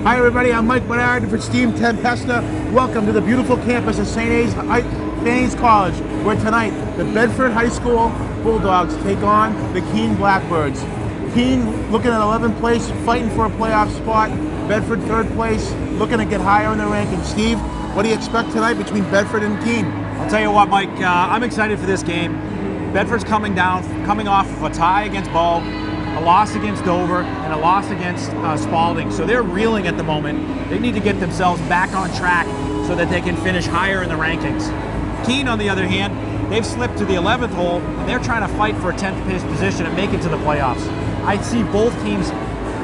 Hi everybody, I'm Mike Currier for Team Tempesta. Welcome to the beautiful campus of St. A's College, where tonight the Bedford High School Bulldogs take on the Keene Blackbirds. Keene looking at 11th place, fighting for a playoff spot. Bedford 3rd place, looking to get higher in the rankings. Steve, what do you expect tonight between Bedford and Keene? I'll tell you what, Mike, I'm excited for this game. Bedford's coming off of a tie against Bow, a loss against Dover, and a loss against Spalding. So they're reeling at the moment. They need to get themselves back on track so that they can finish higher in the rankings. Keene, on the other hand, they've slipped to the 11th hole, and they're trying to fight for a 10th place position and make it to the playoffs. I see both teams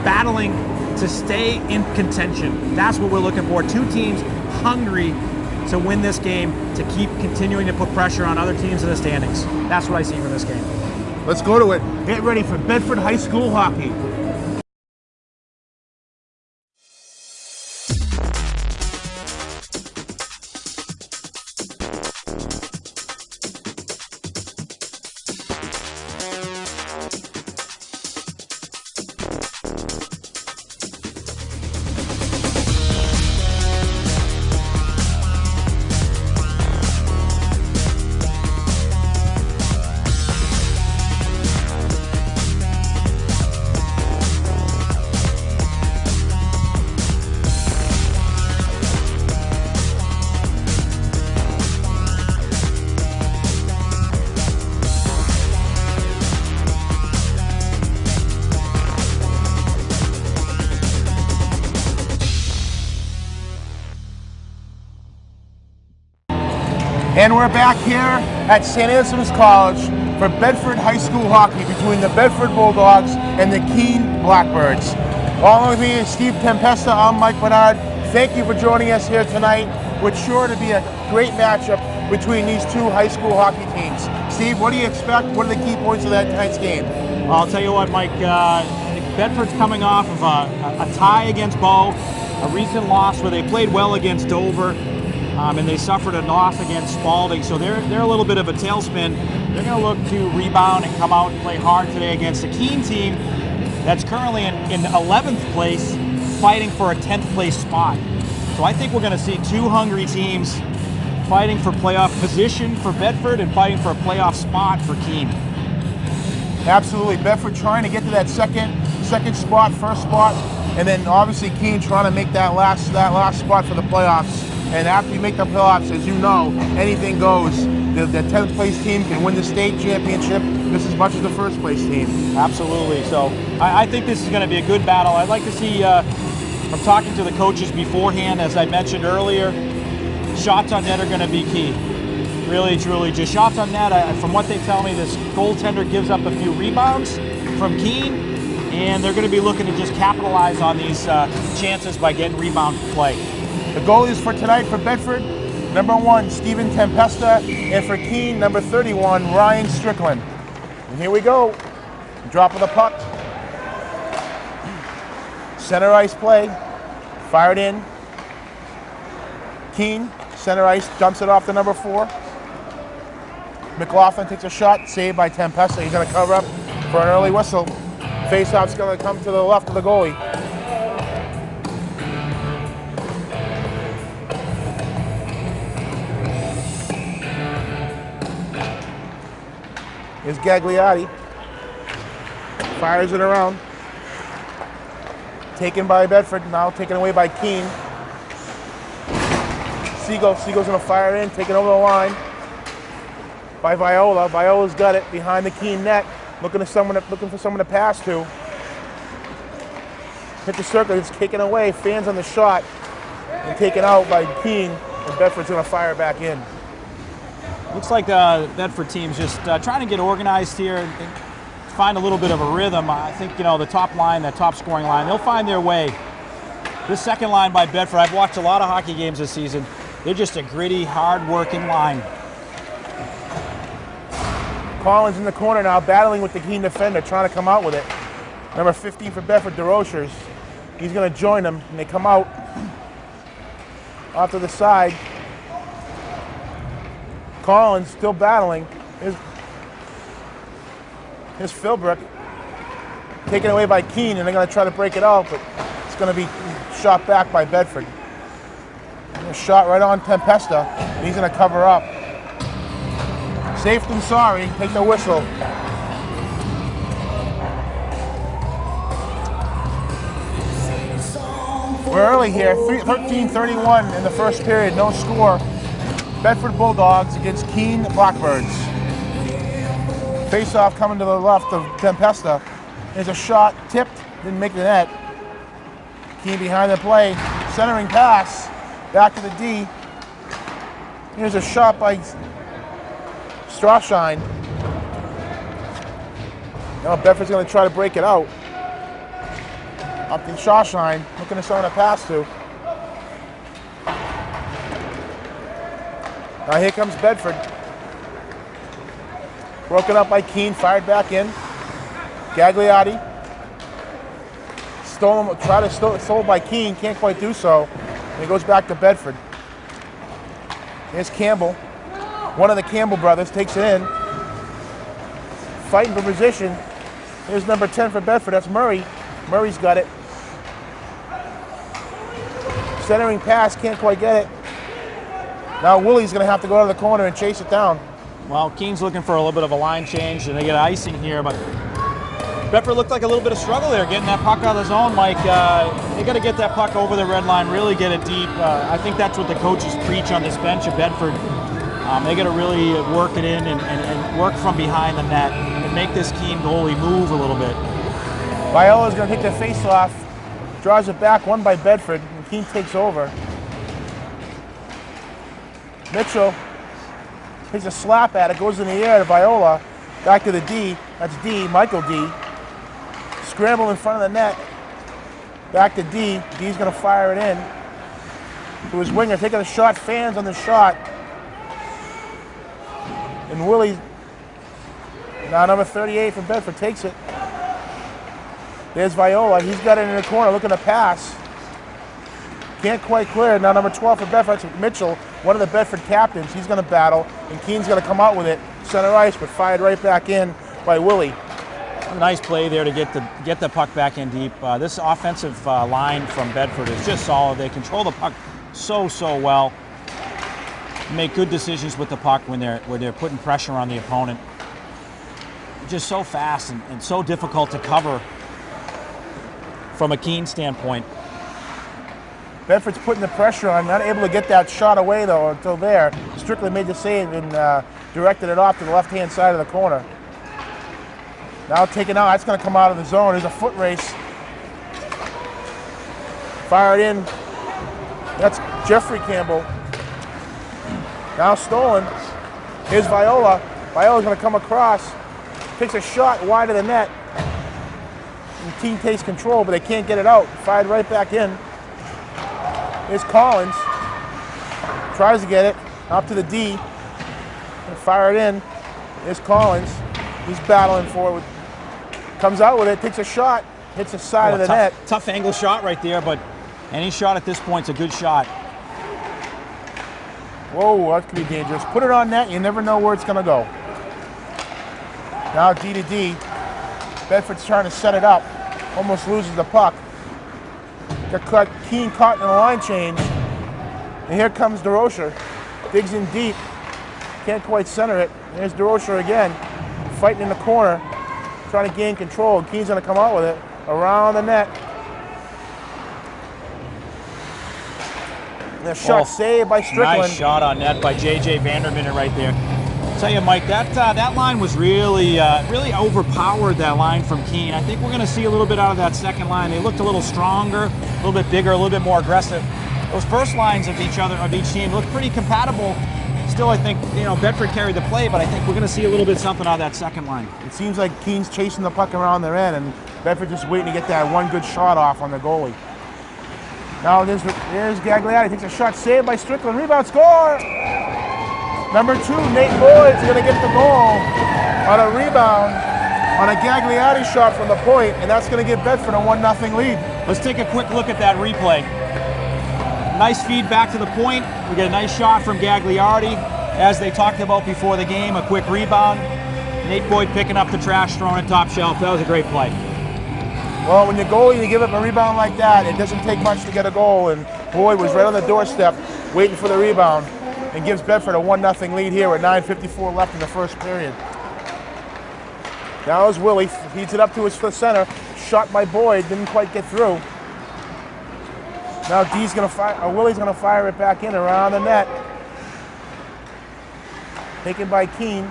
battling to stay in contention. That's what we're looking for. Two teams hungry to win this game, to keep continuing to put pressure on other teams in the standings. That's what I see from this game. Let's go to it. Get ready for Bedford High School hockey. And we're back here at St. A's College for Bedford High School hockey between the Bedford Bulldogs and the Keene Blackbirds. Along with me is Steve Tempesta. I'm Mike Currier. Thank you for joining us here tonight. It's sure to be a great matchup between these two high school hockey teams. Steve, what do you expect? What are the key points of that tonight's game? I'll tell you what, Mike, Bedford's coming off of a tie against Bow, a recent loss where they played well against Dover, and they suffered a loss against Spalding, so they're a little bit of a tailspin. They're going to look to rebound and come out and play hard today against a Keene team that's currently in 11th place, fighting for a 10th place spot. So I think we're going to see two hungry teams fighting for playoff position for Bedford and fighting for a playoff spot for Keene. Absolutely. Bedford trying to get to that second spot, first spot, and then obviously Keene trying to make that last spot for the playoffs. And after you make the playoffs, as you know, anything goes. The 10th place team can win the state championship just as much as the first place team. Absolutely. So I think this is going to be a good battle. I'd like to see, from talking to the coaches beforehand, as I mentioned earlier, shots on net are going to be key. Really, truly, just shots on net. From what they tell me, this goaltender gives up a few rebounds from Keene, and they're going to be looking to just capitalize on these chances by getting rebound play. The goalies for tonight for Bedford, number 1, Stephen Tempesta, and for Keene, number 31, Ryan Strickland. And here we go. Drop of the puck. Center ice play. Fired in. Keene, center ice, dumps it off to number 4. McLaughlin takes a shot, saved by Tempesta. He's going to cover up for an early whistle. Face-off's going to come to the left of the goalie. Here's Gagliardi. Fires it around. Taken by Bedford, now taken away by Keene. Seagull's going to fire in, taken over the line by Viola. Viola's got it behind the Keene net, looking for someone to pass to. Hit the circle, it's taken away, fans on the shot, and taken out by Keene, and Bedford's going to fire back in. Looks like the Bedford team's just trying to get organized here and find a little bit of a rhythm. I think, the top line, that top scoring line, they'll find their way. This second line by Bedford, I've watched a lot of hockey games this season. They're just a gritty, hard-working line. Collins in the corner now, battling with the Keene defender, trying to come out with it. Number 15 for Bedford, DeRochers. He's going to join them, and they come out off to the side. Collins still battling. Here's Philbrook. Taken away by Keene, and they're going to try to break it out, but it's going to be shot back by Bedford. A shot right on Tempesta, and he's going to cover up. Safe than sorry. Take the whistle. We're early here. 13:31 in the first period. No score. Bedford Bulldogs against Keene Blackbirds. Face-off coming to the left of Tempesta. There's a shot tipped, didn't make the net. Keene behind the play, centering pass, back to the D. Here's a shot by Strawshine. Now Bedford's going to try to break it out. Up to Strawshine, looking for someone to pass to. Now here comes Bedford. Broken up by Keene, fired back in. Gagliardi. Stolen, sold by Keene, can't quite do so. And it goes back to Bedford. Here's Campbell. One of the Campbell brothers takes it in. Fighting for position. Here's number 10 for Bedford, that's Murray. Murray's got it. Centering pass, can't quite get it. Now Willie's going to have to go to the corner and chase it down. Well, Keene's looking for a little bit of a line change, and they get icing here, but Bedford looked like a little bit of struggle there getting that puck out of the zone, Mike. They got to get that puck over the red line, really get it deep. I think that's what the coaches preach on this bench at Bedford. They got to really work it in and work from behind the net and make this Keene goalie move a little bit. Viola's going to take the face-off, draws it back, won by Bedford, and Keene takes over. Mitchell takes a slap at it, goes in the air to Viola, back to the D, that's D, Michael D. Scramble in front of the net, back to D, D's going to fire it in to his winger, taking a shot, fans on the shot. And Willie, now number 38 from Bedford, takes it. There's Viola, he's got it in the corner, looking to pass. Can't quite clear. Now number 12 for Bedford, that's Mitchell, one of the Bedford captains. He's going to battle, and Keene's going to come out with it. Center ice, but fired right back in by Willie. A nice play there to get the puck back in deep. This offensive line from Bedford is just solid. They control the puck so well. Make good decisions with the puck when they're putting pressure on the opponent. Just so fast and so difficult to cover from a Keene standpoint. Bedford's putting the pressure on, not able to get that shot away though until there. Strickland made the save and directed it off to the left-hand side of the corner. Now taken out, that's going to come out of the zone. There's a foot race. Fired in. That's Jeffrey Campbell. Now stolen. Here's Viola. Viola's going to come across. Takes a shot wide of the net. And the team takes control, but they can't get it out. Fired right back in. Here's Collins. Tries to get it. Up to the D. And fire it in. Here's Collins. He's battling for it. Comes out with it. Takes a shot. Hits the side of the net. Tough angle shot right there, but any shot at this point is a good shot. Whoa, that could be dangerous. Put it on net. You never know where it's going to go. Now D to D. Bedford's trying to set it up. Almost loses the puck. Got Keene caught in a line change. And here comes DeRocher. Digs in deep. Can't quite center it. There's DeRocher again. Fighting in the corner. Trying to gain control. Keene's going to come out with it. Around the net. And a shot saved by Strickland. Nice shot on net by J.J. Vanderminter right there. I'll tell you, Mike, that line was really overpowered, that line from Keene. I think we're going to see a little bit out of that second line. They looked a little stronger, a little bit bigger, a little bit more aggressive. Those first lines of each team looked pretty compatible. Still, I think, Bedford carried the play, but I think we're going to see a little bit something out of that second line. It seems like Keene's chasing the puck around their end, and Bedford just waiting to get that one good shot off on the goalie. Now there's Gagliardi, takes a shot, saved by Strickland, rebound, score! Number 2, Nate Boyd's going to get the goal on a rebound on a Gagliardi shot from the point, and that's going to give Bedford a 1-0 lead. Let's take a quick look at that replay. Nice feed back to the point. We get a nice shot from Gagliardi. As they talked about before the game, a quick rebound. Nate Boyd picking up the trash, throwing it top shelf. That was a great play. Well, when you're goalie, you give up a rebound like that, it doesn't take much to get a goal, and Boyd was right on the doorstep waiting for the rebound and gives Bedford a 1-0 lead here with 9:54 left in the first period. Now is Willie, feeds it up to his center, shot by Boyd, didn't quite get through. Now D's gonna fire, Willie's gonna fire it back in around the net. Taken by Keene.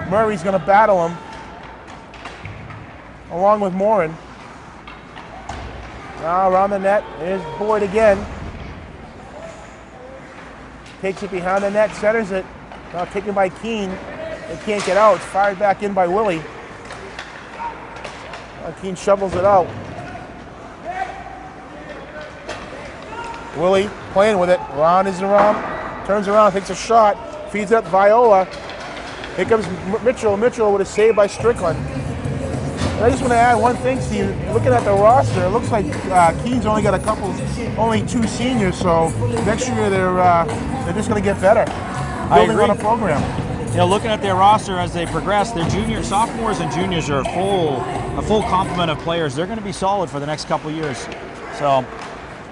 Murray's gonna battle him, along with Morin. Now around the net, there's Boyd again. Takes it behind the net, centers it. Now taken by Keene. It can't get out, it's fired back in by Willie. Now Keene shovels it out. Willie playing with it, around is around, turns around, takes a shot, feeds up Viola. Here comes Mitchell. Mitchell with a save by Strickland. And I just want to add one thing, Steve. Looking at the roster, it looks like Keene's only got only 2 seniors, so next year they're just going to get better. Building on a program. You know, looking at their roster as they progress, their sophomores and juniors are a full complement of players. They're going to be solid for the next couple of years. So,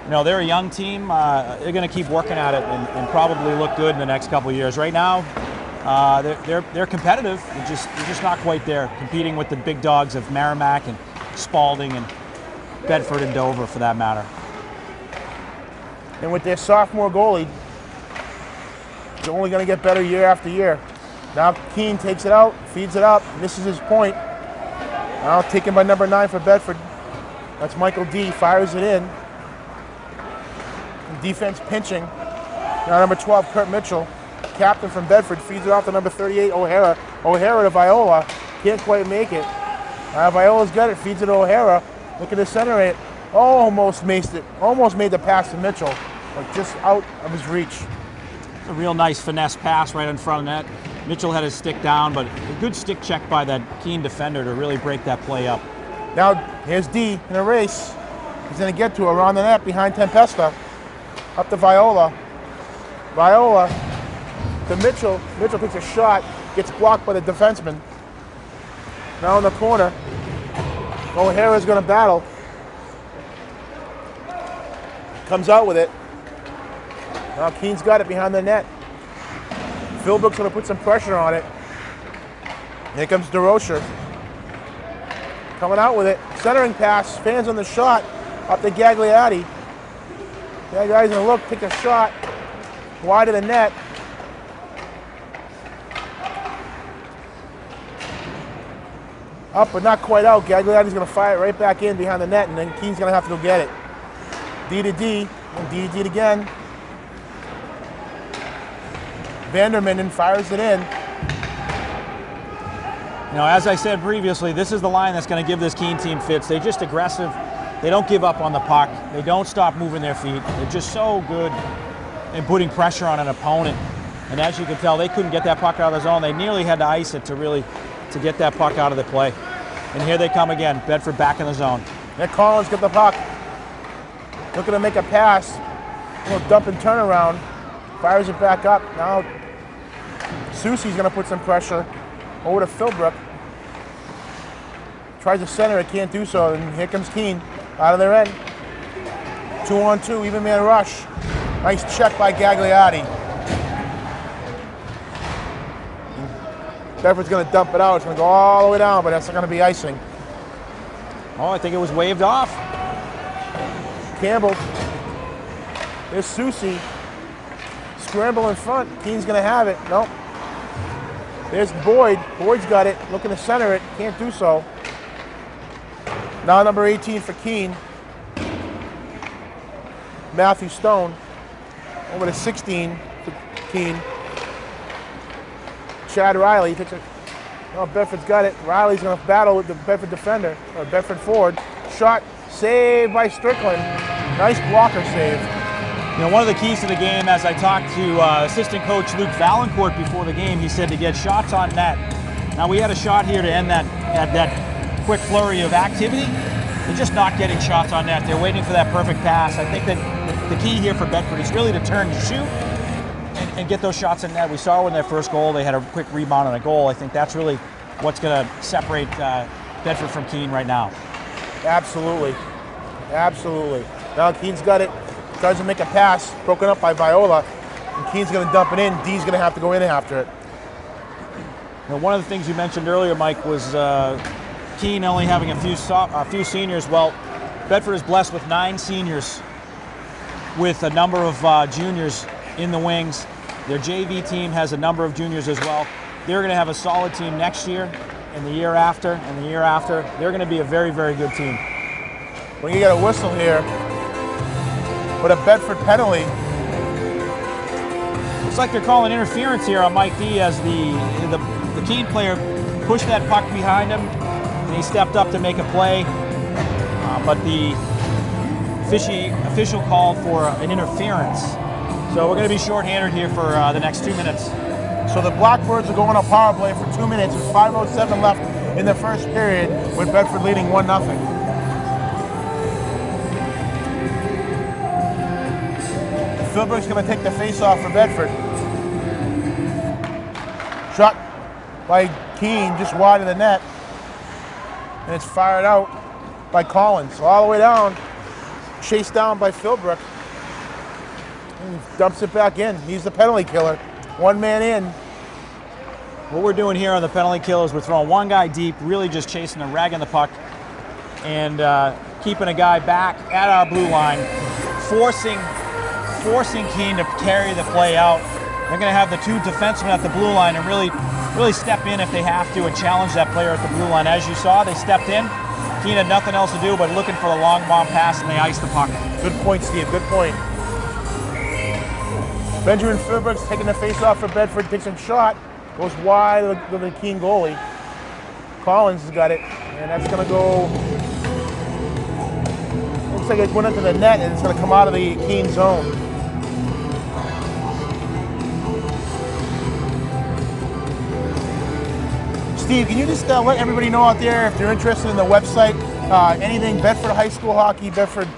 you know, they're a young team. They're going to keep working at it and probably look good in the next couple of years. Right now, they're competitive. They're just not quite there, competing with the big dogs of Merrimack and Spalding and Bedford and Dover, for that matter. And with their sophomore goalie, they're only going to get better year after year. Now Keene takes it out, feeds it up, misses his point. Now taken by number 9 for Bedford. That's Michael D. Fires it in. Defense pinching. Now number 12, Kurt Mitchell, captain from Bedford, feeds it off to number 38, O'Hara. O'Hara to Viola. Can't quite make it. Viola's got it, feeds it to O'Hara. Looking to center it. Almost made the pass to Mitchell, but just out of his reach. A real nice finesse pass right in front of net. Mitchell had his stick down, but a good stick check by that Keene defender to really break that play up. Now here's D in a race. He's going to get to her around the net behind Tempesta. Up to Viola. Viola to Mitchell. Mitchell takes a shot, gets blocked by the defenseman. Now in the corner, O'Hara's going to battle. Comes out with it. Now Keene's got it behind the net. Philbrook's going to put some pressure on it. Here comes DeRocher. Coming out with it. Centering pass. Fans on the shot. Up to Gagliardi. Gagliardi's going to look, take a shot. Wide of the net. Up but not quite out. Gagliardi's going to fire it right back in behind the net, and then Keene's going to have to go get it. D to D. And D to D again. Vanderman fires it in. You know, as I said previously, this is the line that's going to give this Keene team fits. They're just aggressive. They don't give up on the puck. They don't stop moving their feet. They're just so good in putting pressure on an opponent. And as you can tell, they couldn't get that puck out of the zone. They nearly had to ice it to get that puck out of the play. And here they come again. Bedford back in the zone. Nick Collins get the puck. Looking to make a pass. A little dump and turnaround. Fires it back up. Now Susie's going to put some pressure over to Philbrook. Tries to center it, can't do so. And here comes Keene out of their end. 2-on-2, even man rush. Nice check by Gagliardi. Bedford's going to dump it out. It's going to go all the way down, but that's not going to be icing. Oh, I think it was waved off. Campbell. There's Susie. Scramble in front. Keene's going to have it. Nope. There's Boyd. Boyd's got it. Looking to center it. Can't do so. Now number 18 for Keene. Matthew Stone. Over to 16 for Keene. Chad Riley takes it. Oh, Bedford's got it. Riley's going to battle with the Bedford defender, or Bedford forward. Shot, saved by Strickland. Nice blocker save. You know, one of the keys to the game, as I talked to assistant coach Luke Valancourt before the game, he said to get shots on net. Now we had a shot here to end that quick flurry of activity. They're just not getting shots on net. They're waiting for that perfect pass. I think that the key here for Bedford is really to turn and shoot and get those shots in net. We saw when their first goal, they had a quick rebound and a goal. I think that's really what's going to separate Bedford from Keene right now. Absolutely. Absolutely. Now Keene's got it. Tries to make a pass, broken up by Viola. And Keene's going to dump it in. D's going to have to go in after it. Now, one of the things you mentioned earlier, Mike, was Keene only having a few seniors. Well, Bedford is blessed with 9 seniors with a number of juniors in the wings. Their JV team has a number of juniors as well. They're going to have a solid team next year and the year after and the year after. They're going to be a very, very good team. When you get a whistle here, with a Bedford penalty. Looks like they're calling interference here on Mike D as the Keene player pushed that puck behind him and he stepped up to make a play. But the official called for an interference. So we're going to be shorthanded here for the next 2 minutes. So the Blackbirds are going on power play for 2 minutes. There's 5:07 left in the first period with Bedford leading 1-0. Philbrook's going to take the face-off for Bedford. Shot by Keene just wide of the net. And it's fired out by Collins. So all the way down, chased down by Philbrook. And dumps it back in. He's the penalty killer. One man in. What we're doing here on the penalty kill is we're throwing one guy deep, really just chasing and ragging the puck, and keeping a guy back at our blue line, forcing Keene to carry the play out. They're going to have the 2 defensemen at the blue line and really step in if they have to and challenge that player at the blue line. As you saw, they stepped in. Keene had nothing else to do but looking for the long bomb pass, and they iced the puck. Good point, Steve. Good point. Benjamin Philbrook's taking the face-off for Bedford, takes a shot, goes wide of the Keene goalie. Collins has got it, and that's going to go. Looks like it went into the net, and it's going to come out of the Keene zone. Steve, can you just let everybody know out there if they're interested in the website, anything Bedford High School hockey, Bedford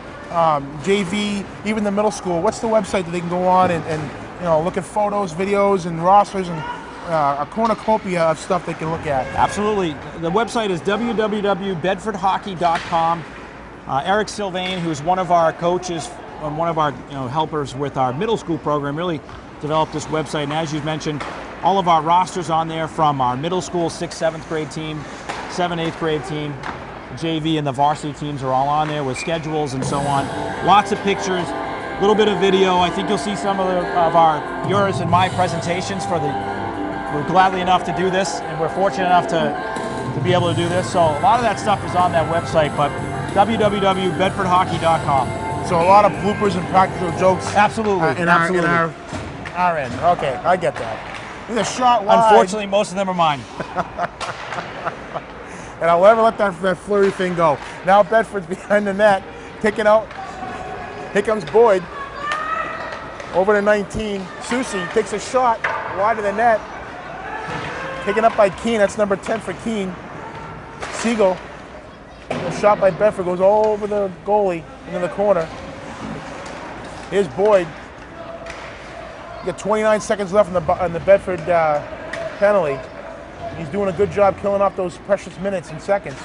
JV, even the middle school? What's the website that they can go on and look at photos, videos, and rosters, and a cornucopia of stuff they can look at? Absolutely. The website is www.bedfordhockey.com. Eric Sylvain, who's one of our coaches and one of our helpers with our middle school program, really developed this website. And as you've mentioned, all of our rosters on there from our middle school 6th, 7th grade team, 7th, 8th grade team, JV and the varsity teams are all on there with schedules and so on. Lots of pictures, a little bit of video. I think you'll see some of yours and my presentations we're gladly enough to do this, and we're fortunate enough to be able to do this. So a lot of that stuff is on that website, but www.bedfordhockey.com. So a lot of bloopers and practical jokes. Absolutely. In our end. Okay, I get that. There's a shot wide. Unfortunately, most of them are mine. And I'll never let that flurry thing go. Now Bedford's behind the net, kicking out. Here comes Boyd. Over to 19. Susie takes a shot wide of the net. Taken up by Keene. That's number 10 for Keene. Siegel. A shot by Bedford goes all over the goalie into the corner. Here's Boyd. You got 29 seconds left on the Bedford penalty. He's doing a good job killing off those precious minutes and seconds.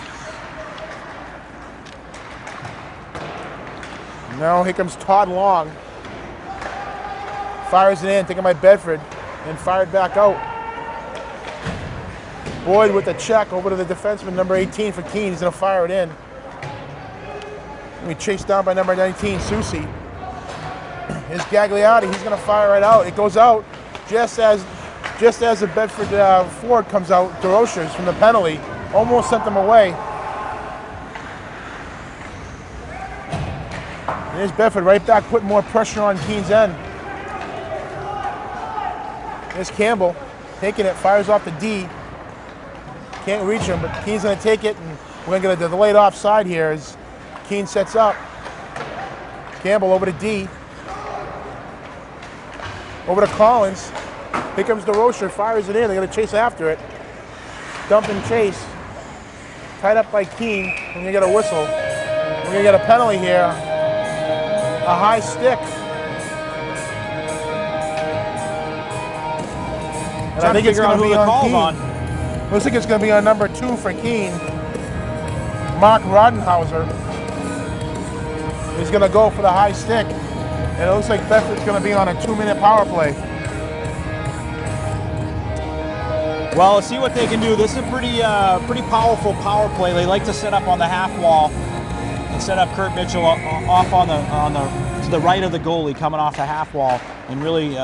Now here comes Todd Long. Fires it in, taken by Bedford, and fired back out. Boyd with the check over to the defenseman, number 18 for Keene. He's going to fire it in. And we chased down by number 19, Susie. Here's Gagliardi. He's going to fire right out. It goes out just as the Bedford forward comes out. DeRochers from the penalty almost sent them away. And here's Bedford right back, putting more pressure on Keene's end. Here's Campbell taking it, fires off the D. Can't reach him, but Keene's going to take it, and we're going to get a delayed offside here as Keene sets up. Campbell over to D. Over to Collins. Here comes DeRocher, fires it in. They're going to chase after it. Dump and chase. Tied up by Keene. We're going to get a whistle. We're going to get a penalty here. A high stick. And I think it's going to be on Keene. Looks like it's going to be on number 2 for Keene. Mark Rodenhauser is going to go for the high stick. And it looks like Bedford's going to be on a 2-minute power play. Well, let's see what they can do. This is a pretty powerful power play. They like to set up on the half wall and set up Kurt Mitchell off to the right of the goalie, coming off the half wall, and really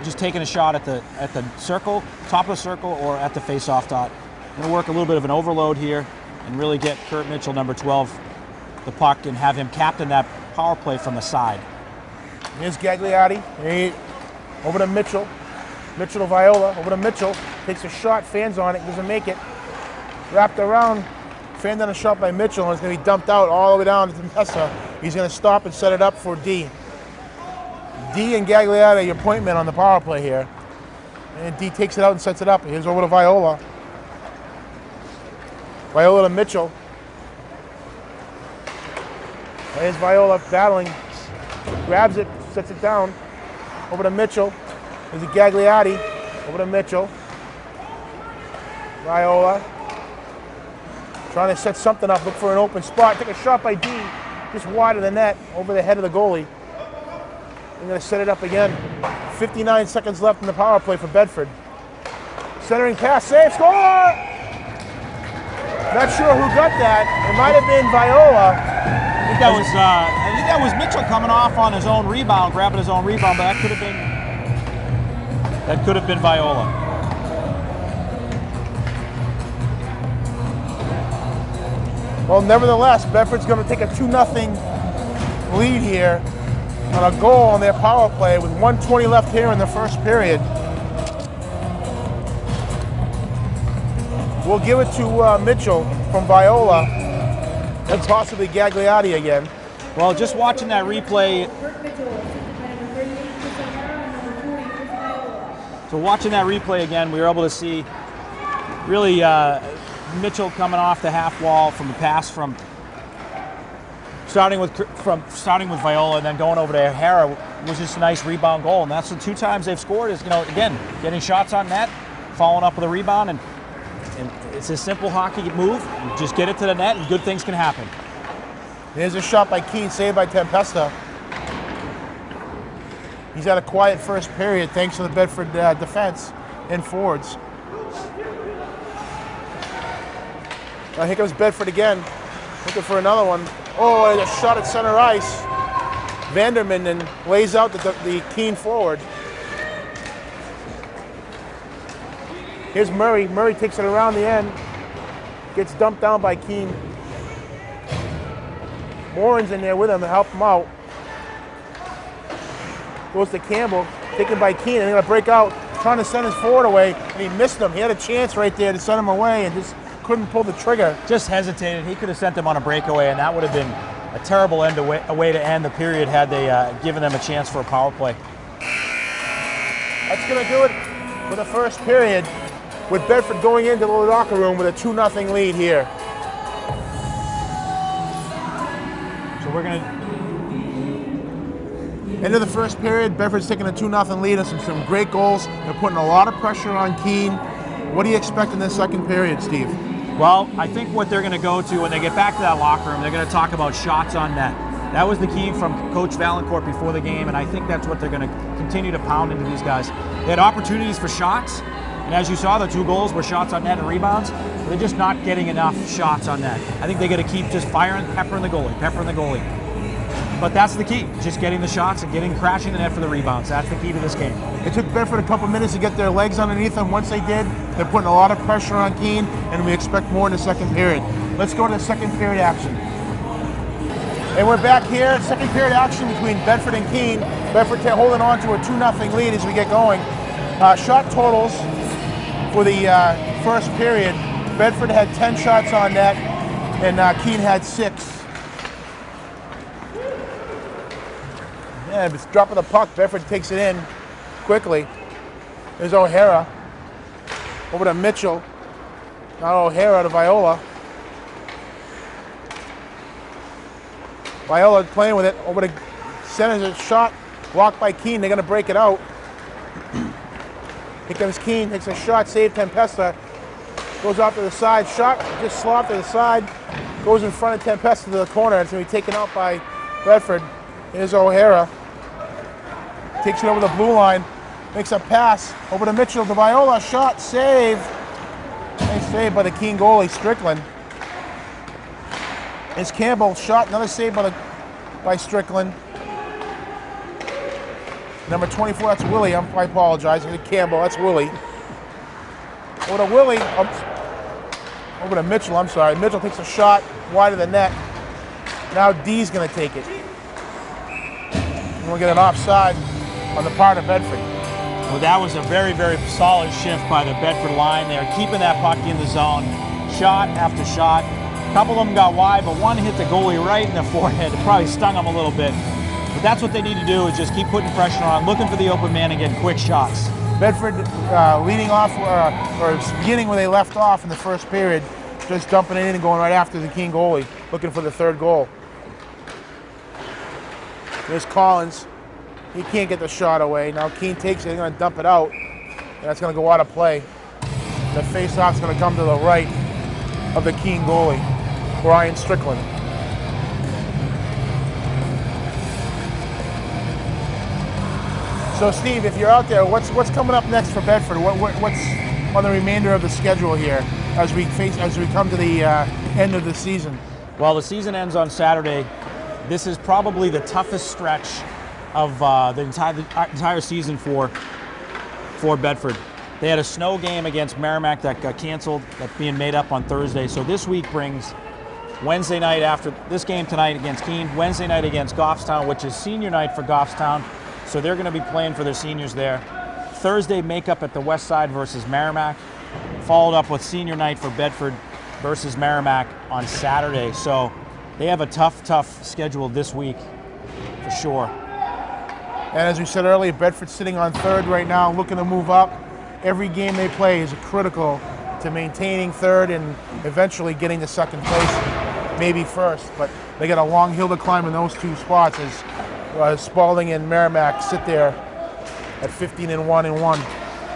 just taking a shot at the circle, top of the circle, or at the face-off dot. Going to work a little bit of an overload here and really get Kurt Mitchell, number 12, the puck, and have him captain that power play from the side. Here's Gagliotti. Over to Mitchell. Mitchell to Viola. Over to Mitchell. Takes a shot, fans on it, doesn't make it. Wrapped around, fanned on a shot by Mitchell, and it's going to be dumped out all the way down to Tempesta. He's going to stop and set it up for D. D and Gagliotti appointment on the power play here. And D takes it out and sets it up. Here's over to Viola. Viola to Mitchell. There's Viola battling. Grabs it, sets it down. Over to Mitchell. There's Gagliotti. Over to Mitchell. Viola. Trying to set something up, look for an open spot. Take a shot by D, just wide of the net, over the head of the goalie. They're going to set it up again. 59 seconds left in the power play for Bedford. Centering pass, save, score! Not sure who got that. It might have been Viola. I think that was Mitchell coming off on his own rebound, grabbing his own rebound, but that could have been Viola. Well, nevertheless, Bedford's going to take a 2-0 lead here on a goal on their power play with 1:20 left here in the first period. We'll give it to Mitchell from Viola and possibly Gagliotti again. Well, just watching that replay. So watching that replay again, we were able to see really Mitchell coming off the half wall from the pass from starting with Viola and then going over to O'Hara was just a nice rebound goal, and that's the 2 times they've scored. Is, again, getting shots on net, following up with a rebound, and it's a simple hockey move. You just get it to the net, and good things can happen. There's a shot by Keene, saved by Tempesta. He's had a quiet first period thanks to the Bedford defense and forwards. Now here comes Bedford again, looking for another one. Oh, and a shot at center ice. Vanderman and lays out the Keene forward. Here's Murray. Murray takes it around the end. Gets dumped down by Keene. Morin's in there with him to help him out. Goes to Campbell, taken by Keene, and they're going to break out, trying to send his forward away, and he missed him. He had a chance right there to send him away and just couldn't pull the trigger. Just hesitated. He could have sent them on a breakaway, and that would have been a terrible way to end the period had they given them a chance for a power play. That's going to do it for the first period, with Bedford going into the locker room with a 2-0 lead here. So we're going to... End of the first period, Bedford's taking a 2-0 lead and some great goals. They're putting a lot of pressure on Keene. What do you expect in this second period, Steve? Well, I think what they're going to go to when they get back to that locker room, they're going to talk about shots on net. That was the key from Coach Valancourt before the game, and I think that's what they're going to continue to pound into these guys. They had opportunities for shots, and as you saw, the 2 goals were shots on net and rebounds. They're just not getting enough shots on net. I think they got to keep just firing, peppering the goalie. But that's the key, just getting the shots and crashing the net for the rebounds. That's the key to this game. It took Bedford a couple minutes to get their legs underneath them. Once they did, they're putting a lot of pressure on Keene, and we expect more in the second period. Let's go to the second period action. And we're back here, second period action between Bedford and Keene. Bedford holding on to a 2-0 lead as we get going. Shot totals for the first period. Bedford had 10 shots on net, and Keene had 6. Yeah, it's dropping the puck. Bedford takes it in quickly. There's O'Hara. Over to Mitchell. Now O'Hara to Viola. Viola playing with it. Over to centers a shot. Blocked by Keene. They're going to break it out. Here comes Keene. Takes a shot. Save Tempesta. Goes off to the side. Shot just slopped to the side. goes in front of Tempesta to the corner. It's going to be taken out by Bedford. Here's O'Hara. Takes it over the blue line. Makes a pass over to Mitchell. To Viola. Shot. Save. Nice save by the Keene goalie, Strickland. It's Campbell. Shot. Another save by Strickland. Number 24, that's Willie. I apologize. I Campbell. That's Willie. Over to Willie. Over to Mitchell. I'm sorry. Mitchell takes a shot wide of the net. Now D's going to take it. We'll get an offside on the part of Bedford. Well, that was a very, very solid shift by the Bedford line there, keeping that puck in the zone. Shot after shot. A couple of them got wide, but one hit the goalie right in the forehead. It probably stung him a little bit. But that's what they need to do, is just keep putting pressure on, looking for the open man and getting quick shots. Bedford leading off, or beginning where they left off in the first period, just dumping it in and going right after the Keene goalie, looking for the third goal. There's Collins. He can't get the shot away. Now Keene takes it. They're going to dump it out. And that's going to go out of play. The face-off's going to come to the right of the Keene goalie, Brian Strickland. So Steve, if you're out there, what's coming up next for Bedford? What's on the remainder of the schedule here as we come to the end of the season? Well, the season ends on Saturday. This is probably the toughest stretch of the entire season for Bedford. They had a snow game against Merrimack that got canceled. That's being made up on Thursday. So this week brings Wednesday night after this game tonight against Keene, Wednesday night against Goffstown, which is senior night for Goffstown. So they're going to be playing for their seniors there. Thursday makeup at the West Side versus Merrimack, followed up with senior night for Bedford versus Merrimack on Saturday. So they have a tough schedule this week for sure. And as we said earlier, Bedford's sitting on third right now, looking to move up. Every game they play is critical to maintaining third and eventually getting to second place, maybe first. But they got a long hill to climb in those two spots as Spalding and Merrimack sit there at 15-1-1.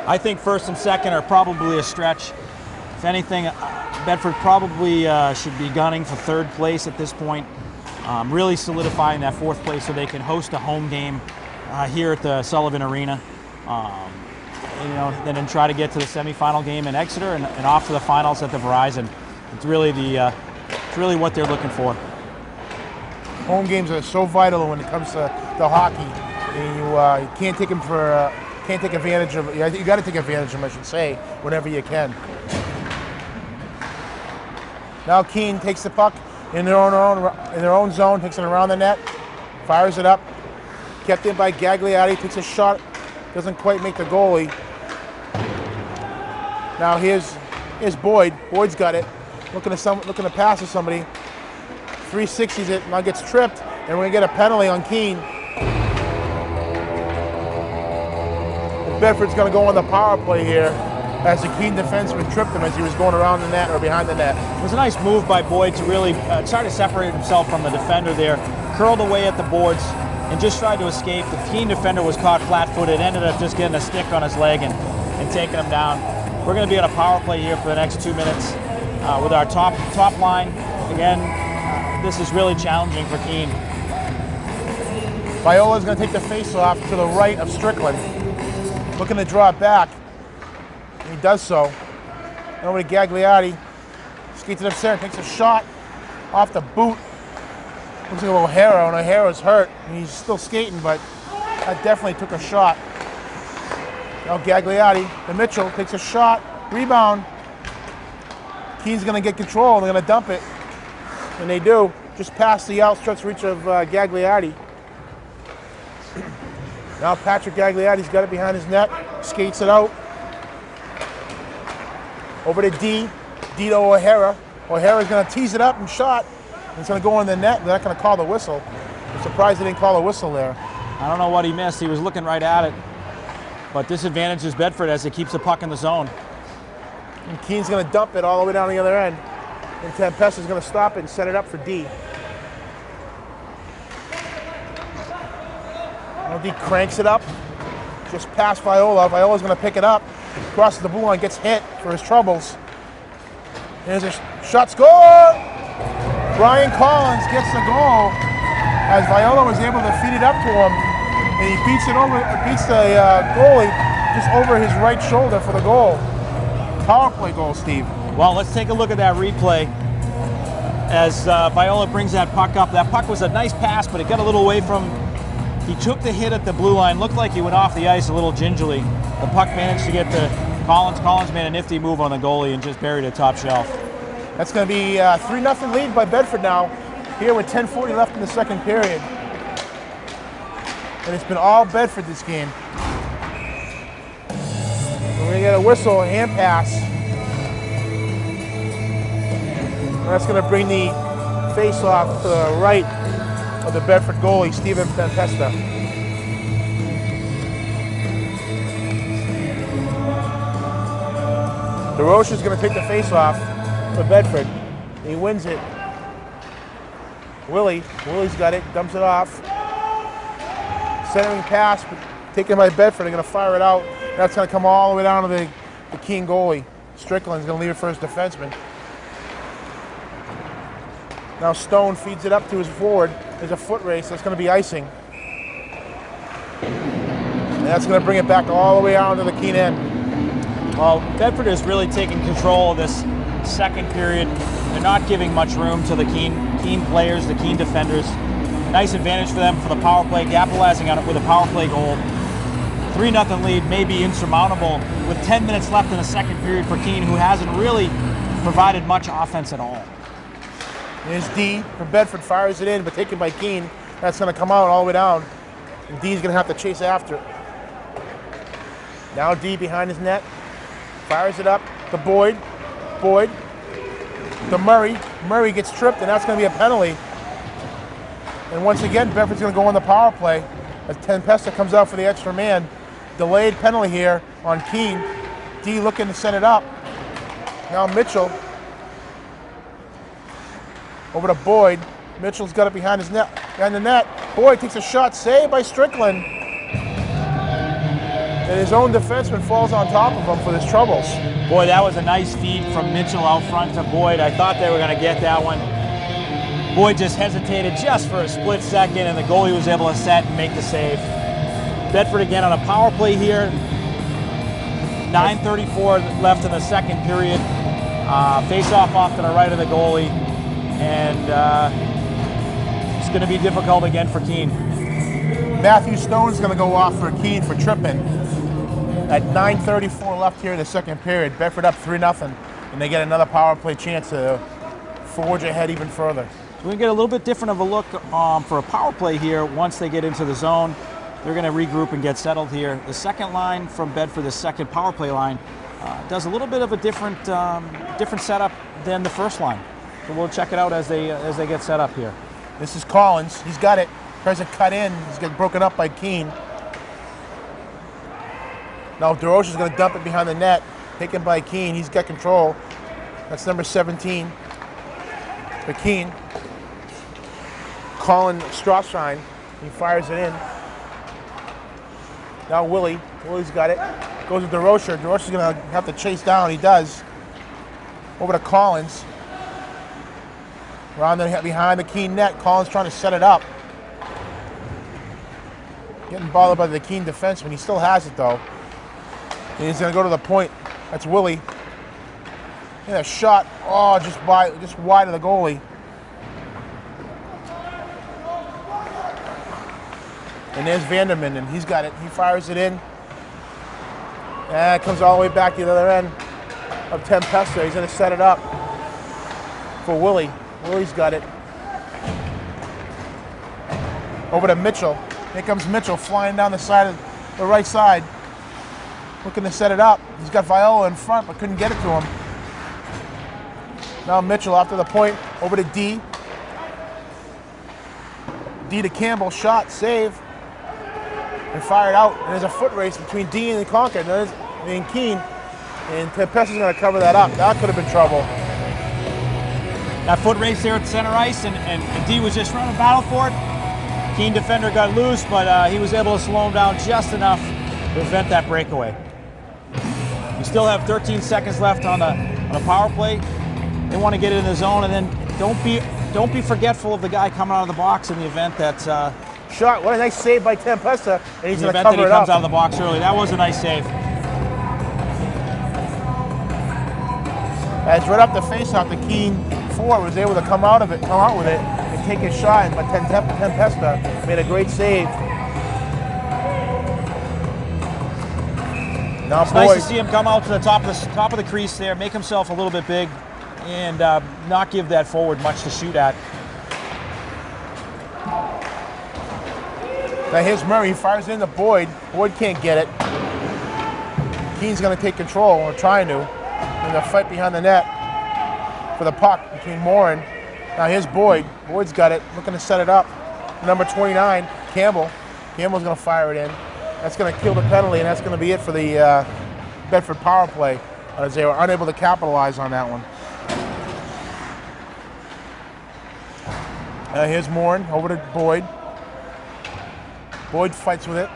I think first and second are probably a stretch. If anything, Bedford probably should be gunning for third place at this point, really solidifying that fourth place so they can host a home game here at the Sullivan Arena. And then try to get to the semifinal game in Exeter and off to the finals at the Verizon. It's really really what they're looking for. Home games are so vital when it comes to hockey. And you can't take them can't take advantage of. You got to take advantage of them, I should say, whenever you can. Now Keene takes the puck in their own zone, takes it around the net, fires it up. Kept in by Gagliardi, takes a shot, doesn't quite make the goalie. Now here's Boyd. Boyd's got it, looking to pass to somebody. 360s it, now gets tripped, and we're gonna get a penalty on Keene. Bedford's gonna go on the power play here as the Keene defenseman tripped him as he was going around the net or behind the net. It was a nice move by Boyd to really try to separate himself from the defender there. Curled away at the boards and just tried to escape. The Keene defender was caught flat-footed, ended up just getting a stick on his leg and taking him down. We're going to be on a power play here for the next 2 minutes with our top line. Again, this is really challenging for Keene. Viola's going to take the face-off to the right of Strickland, looking to draw it back. He does so. Over to Gagliardi, skates it up center, takes a shot off the boot. Looks like O'Hara, and O'Hara's hurt. And he's still skating, but that definitely took a shot. Now Gagliardi, to Mitchell, takes a shot, rebound. Keene's going to get control, they're going to dump it. And they do, just past the outstretched reach of Gagliardi. Now Patrick Gagliardi's got it behind his net, skates it out. Over to D to O'Hara. O'Hara's going to tease it up and shot. It's going to go in the net. They're not going to call the whistle. I'm surprised they didn't call a whistle there. I don't know what he missed. He was looking right at it. But disadvantages Bedford as it keeps the puck in the zone. And Keene's going to dump it all the way down the other end. And Tempesta's going to stop it and set it up for D. Now D cranks it up. Just past Viola. Viola's going to pick it up. Crosses the blue line, gets hit for his troubles. There's a shot, score! Brian Collins gets the goal as Viola was able to feed it up to him, and he beats the goalie just over his right shoulder for the goal. Power play goal, Steve. Well, let's take a look at that replay as Viola brings that puck up. That puck was a nice pass, but it got a little away from him. He took the hit at the blue line. Looked like he went off the ice a little gingerly. The puck managed to get to Collins. Collins made a nifty move on the goalie and just buried it top shelf. That's going to be a 3-0 lead by Bedford now, here with 10:40 left in the second period. And it's been all Bedford this game. We're going to get a whistle, a hand pass. And that's going to bring the face-off to the right of the Bedford goalie, Stephen Tempesta. DeRoche is going to take the face-off for Bedford. He wins it. Willie's got it, dumps it off. Centering pass, taken by Bedford. They're going to fire it out. That's going to come all the way down to the Keene goalie. Strickland's going to leave it for his defenseman. Now Stone feeds it up to his forward. There's a foot race. That's going to be icing. And that's going to bring it back all the way out to the Keene end. Well, Bedford is really taking control of this second period. They're not giving much room to the Keene players, the Keene defenders. Nice advantage for them for the power play, capitalizing on it with a power play goal. 3-0 lead may be insurmountable with 10 minutes left in the second period for Keene, who hasn't really provided much offense at all. There's D from Bedford, fires it in, but taken by Keene. That's going to come out all the way down. And D's going to have to chase after it. Now D behind his net, fires it up to Boyd. Boyd to Murray. Murray gets tripped, and that's going to be a penalty. And once again, Bedford's going to go on the power play as Tempesta comes out for the extra man. Delayed penalty here on Keene. D looking to set it up. Now Mitchell over to Boyd. Mitchell's got it behind his net, behind the net. Boyd takes a shot, saved by Strickland. And his own defenseman falls on top of him for his troubles. Boy, that was a nice feed from Mitchell out front to Boyd. I thought they were going to get that one. Boyd just hesitated just for a split second, and the goalie was able to set and make the save. Bedford again on a power play here. 9:34 left in the second period. Face-off off to the right of the goalie. And it's going to be difficult again for Keene. Matthew Stone's going to go off for Keene for tripping. At 9:34 left here in the second period, Bedford up 3-0, and they get another power play chance to forge ahead even further. So we get a little bit different of a look for a power play here once they get into the zone. They're going to regroup and get settled here. The second line from Bedford, the second power play line, does a little bit of a different setup than the first line. So we'll check it out as they get set up here. This is Collins. He's got it. Tries to cut in. He's getting broken up by Keene. Now DeRoche is going to dump it behind the net. Taken by Keene. He's got control. That's number 17 for Keene. Colin Strasheim. He fires it in. Now Willie. Willie's got it. Goes to DeRoche. DeRoche is going to have to chase down. He does. Over to Collins. Around behind the Keene net. Collins trying to set it up. Getting bothered by the Keene defenseman. He still has it though. And he's going to go to the point. That's Willie. And a shot. Oh, just wide of the goalie. And there's Vanderman, and he's got it. He fires it in. And it comes all the way back to the other end of Tempesta. He's going to set it up for Willie. Willie's got it. Over to Mitchell. Here comes Mitchell flying down the side of the right side. Looking to set it up. He's got Viola in front, but couldn't get it to him. Now Mitchell after the point. Over to D. D to Campbell. Shot. Save. And fired out. And there's a foot race between D and Concord and Keene. And Tempesta's going to cover that up. That could have been trouble. That foot race there at center ice, and D was just running battle for it. Keene defender got loose, but he was able to slow him down just enough to prevent that breakaway. We still have 13 seconds left on the power play. They want to get it in the zone, and then don't be don't be forgetful of the guy coming out of the box in the event that Shot. What a nice save by Tempesta, and he's in the going to event that cover he it comes up. out of the box early. That was a nice save. As right up the face-off, the Keene forward was able to come out with it, and take a shot. But Tempesta made a great save. Now It's nice to see him come out to the top of the crease there, make himself a little bit big, and not give that forward much to shoot at. Now here's Murray. He fires into Boyd. Boyd can't get it. Keene's going to take control, or trying to. In the fight behind the net for the puck between Morin. Now here's Boyd. Boyd's got it, looking to set it up. Number 29, Campbell. Campbell's going to fire it in. That's going to kill the penalty, and that's going to be it for the Bedford power play, as they were unable to capitalize on that one. Here's Morin over to Boyd. Boyd fights with it.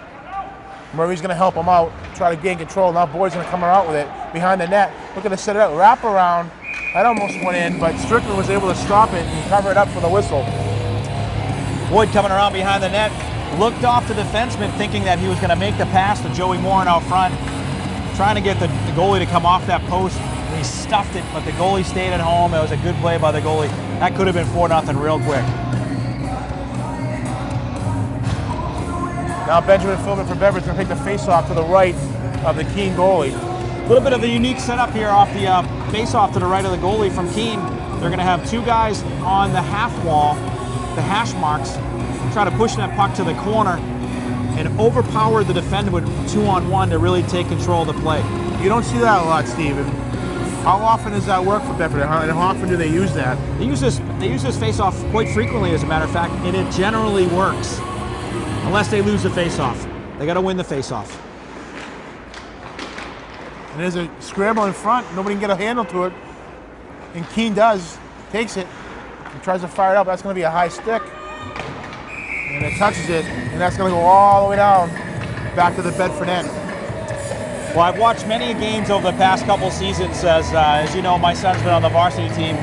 Murray's going to help him out, try to gain control. Now Boyd's going to come out with it behind the net. Looking to set it up, wrap around. That almost went in, but Strickland was able to stop it and cover it up for the whistle. Boyd coming around behind the net, looked off the defenseman thinking that he was going to make the pass to Joey Morin out front, trying to get the goalie to come off that post. He stuffed it, but the goalie stayed at home. It was a good play by the goalie. That could have been 4-0 real quick. Now Benjamin Philbin for Bedford's going to take the face-off to the right of the Keene goalie. A little bit of a unique setup here off the face-off to the right of the goalie from Keene. They're going to have two guys on the half wall, the hash marks, try to push that puck to the corner and overpower the defender with 2-on-1 to really take control of the play. You don't see that a lot, Steven. How often does that work for Bedford, and how often do they use that? They use this face-off quite frequently, as a matter of fact, and it generally works. Unless they lose the face-off. They got to win the face-off. And there's a scramble in front. Nobody can get a handle to it. And Keene does. Takes it. And tries to fire it up. That's going to be a high stick. And it touches it. And that's going to go all the way down back to the Bedford end. Well, I've watched many games over the past couple seasons. As you know, my son's been on the varsity team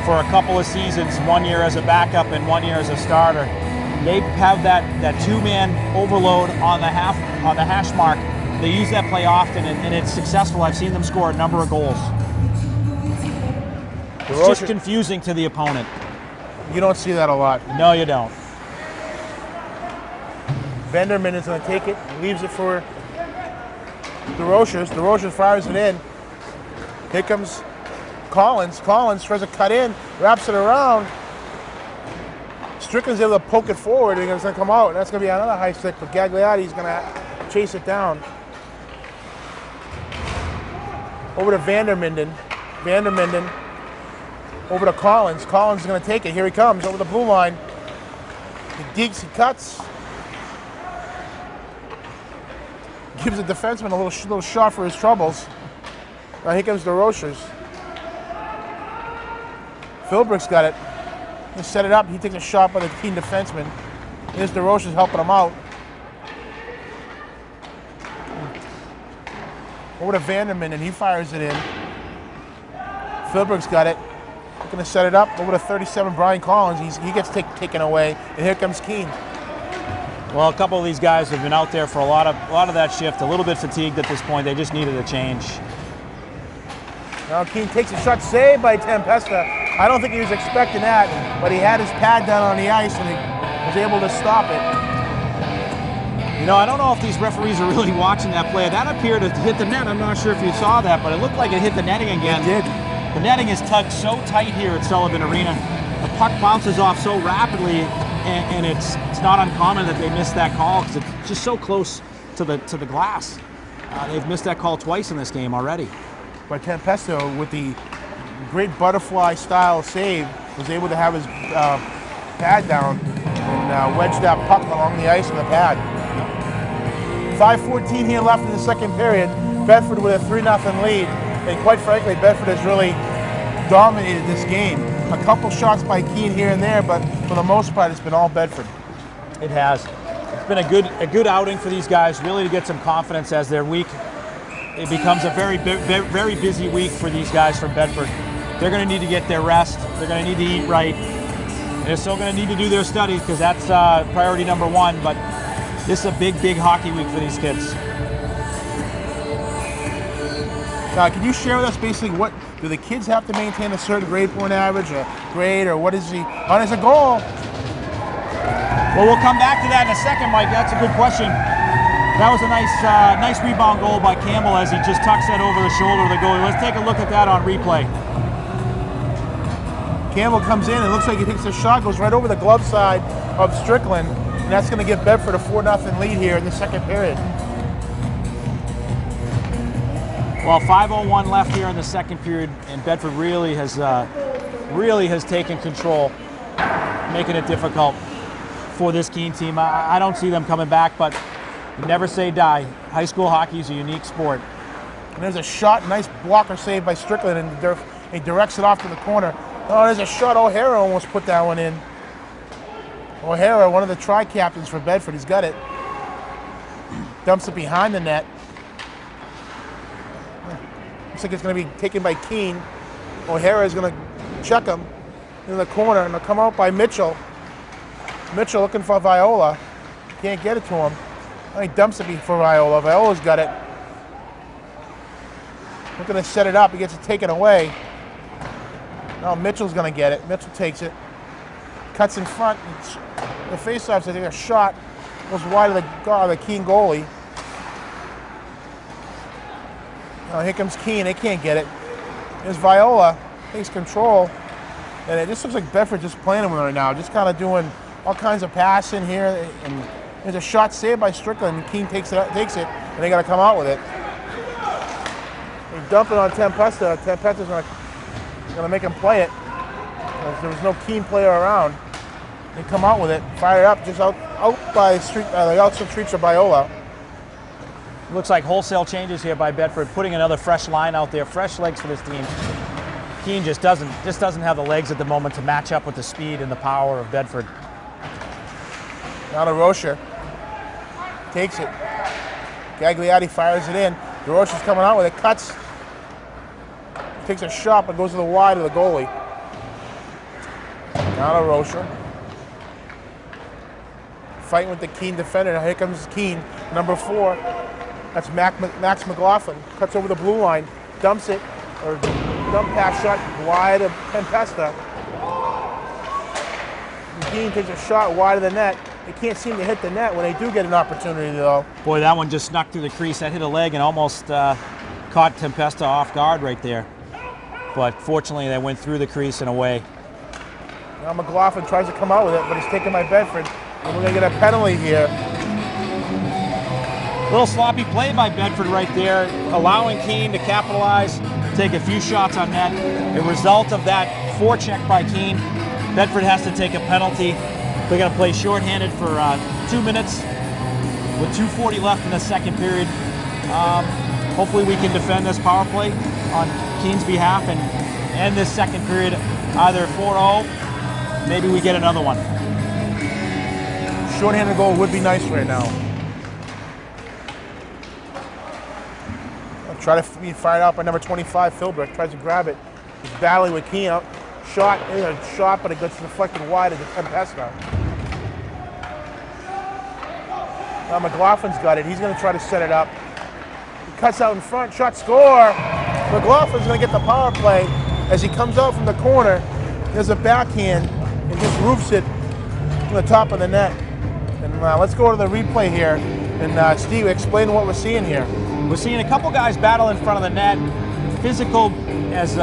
for a couple of seasons. 1 year as a backup and 1 year as a starter. They have that two-man overload on the hash mark. They use that play often, and it's successful. I've seen them score a number of goals. It's just confusing to the opponent. You don't see that a lot. No, you don't. Vanderman is going to take it, leaves it for DeRoches. DeRoches fires it in. Here comes Collins. Collins tries to cut in, wraps it around. Strickland's able to poke it forward, and it's going to come out. And that's going to be another high stick, but Gagliardi's going to chase it down. Over to Vanderminden. Vanderminden over to Collins. Collins is going to take it. Here he comes over the blue line. He digs, he cuts. Gives the defenseman a little shot for his troubles. Now here comes DeRoches. Philbrick's got it. He set it up. He takes a shot by the Keene defenseman. Here's DeRoches helping him out. Over to Vanderman, and he fires it in. Philbrick's got it. Looking to set it up. Over to 37, Brian Collins. He gets taken away, and here comes Keene. Well, a couple of these guys have been out there for a lot of that shift. A little bit fatigued at this point. They just needed a change. Now Keene takes a shot, saved by Tempesta. I don't think he was expecting that, but he had his pad down on the ice and he was able to stop it. You know, I don't know if these referees are really watching that play. That appeared to hit the net. I'm not sure if you saw that, but it looked like it hit the netting again. It did. The netting is tugged so tight here at Sullivan Arena. The puck bounces off so rapidly, and it's not uncommon that they miss that call because it's just so close to the glass. They've missed that call twice in this game already. But Tempesta, with the great butterfly style save, was able to have his pad down and wedge that puck along the ice on the pad. 5:14 here left in the second period. Bedford with a 3-0 lead, and quite frankly, Bedford has really dominated this game. A couple shots by Keene here and there, but for the most part, it's been all Bedford. It has. It's been a good outing for these guys, really to get some confidence as their week. It becomes a very busy week for these guys from Bedford. They're going to need to get their rest. They're going to need to eat right. They're still going to need to do their studies because that's priority number one, but this is a big, big hockey week for these kids. Can you share with us basically what do the kids have to maintain a certain grade point average or grade, or what is the as a goal? Well, we'll come back to that in a second, Mike. That's a good question. That was a nice rebound goal by Campbell as he just tucks that over the shoulder of the goalie. Let's take a look at that on replay. Campbell comes in and looks like he takes a shot, goes right over the glove side of Strickland, and that's going to give Bedford a 4-0 lead here in the second period. Well, 5:01 left here in the second period, and Bedford really has taken control, making it difficult for this Keene team. I don't see them coming back, but you never say die. High school hockey is a unique sport. And there's a shot, nice blocker save by Strickland, and he directs it off to the corner. Oh, there's a shot. O'Hara almost put that one in. O'Hara, one of the tri-captains for Bedford, he's got it. Dumps it behind the net. Looks like it's going to be taken by Keene. O'Hara is going to check him in the corner, and they'll come out by Mitchell. Mitchell looking for Viola. Can't get it to him. He dumps it for Viola. Viola's got it. Looking to set it up. He gets it taken away. Now Mitchell's going to get it. Mitchell takes it. Cuts in front. The faceoff's taking a shot. Goes wide of the Keene goalie. Now here comes Keene. They can't get it. There's Viola. Takes control. And it just looks like Bedford just playing with it right now. Just kind of doing all kinds of passing here. And there's a shot saved by Strickland. Keene takes it, and they got to come out with it. They dump it on Tempesta. Tempesta's going to make him play it. There was no Keene player around. They come out with it, fire it up, just out by the outside streets of Viola. Looks like wholesale changes here by Bedford, putting another fresh line out there, fresh legs for this team. Keene just doesn't have the legs at the moment to match up with the speed and the power of Bedford. Now to Rocher. Takes it. Gagliardi fires it in. DeRoche's coming out with it, cuts. Takes a shot, but goes to the wide of the goalie. Now to Rocher. Fighting with the Keene defender. Now here comes Keene, number 4. That's Max McLaughlin. Cuts over the blue line, dumps it, or dump pass shot wide of Tempesta. Keene takes a shot wide of the net. They can't seem to hit the net when they do get an opportunity, though. Boy, that one just snuck through the crease. That hit a leg and almost caught Tempesta off guard right there. But fortunately, they went through the crease and away. Now McLaughlin tries to come out with it, but he's taken by Bedford. And we're going to get a penalty here. Little sloppy play by Bedford right there, allowing Keene to capitalize, take a few shots on net. A result of that forecheck by Keene, Bedford has to take a penalty. They're going to play shorthanded for 2 minutes with 2:40 left in the second period. Hopefully we can defend this power play on Keene's behalf and end this second period either 4-0, maybe we get another one. Shorthanded goal would be nice right now. I'll try to be fired out by number 25, Philbrick. Tries to grab it. He's battling with Keene out. Shot, but it gets deflected wide of the Tempesta. Now McLaughlin's got it. He's going to try to set it up. He cuts out in front. Shot, score. McLaughlin's going to get the power play as he comes out from the corner. There's a backhand and just roofs it to the top of the net. And let's go to the replay here. And Steve, explain what we're seeing here. We're seeing a couple guys battle in front of the net. Physical as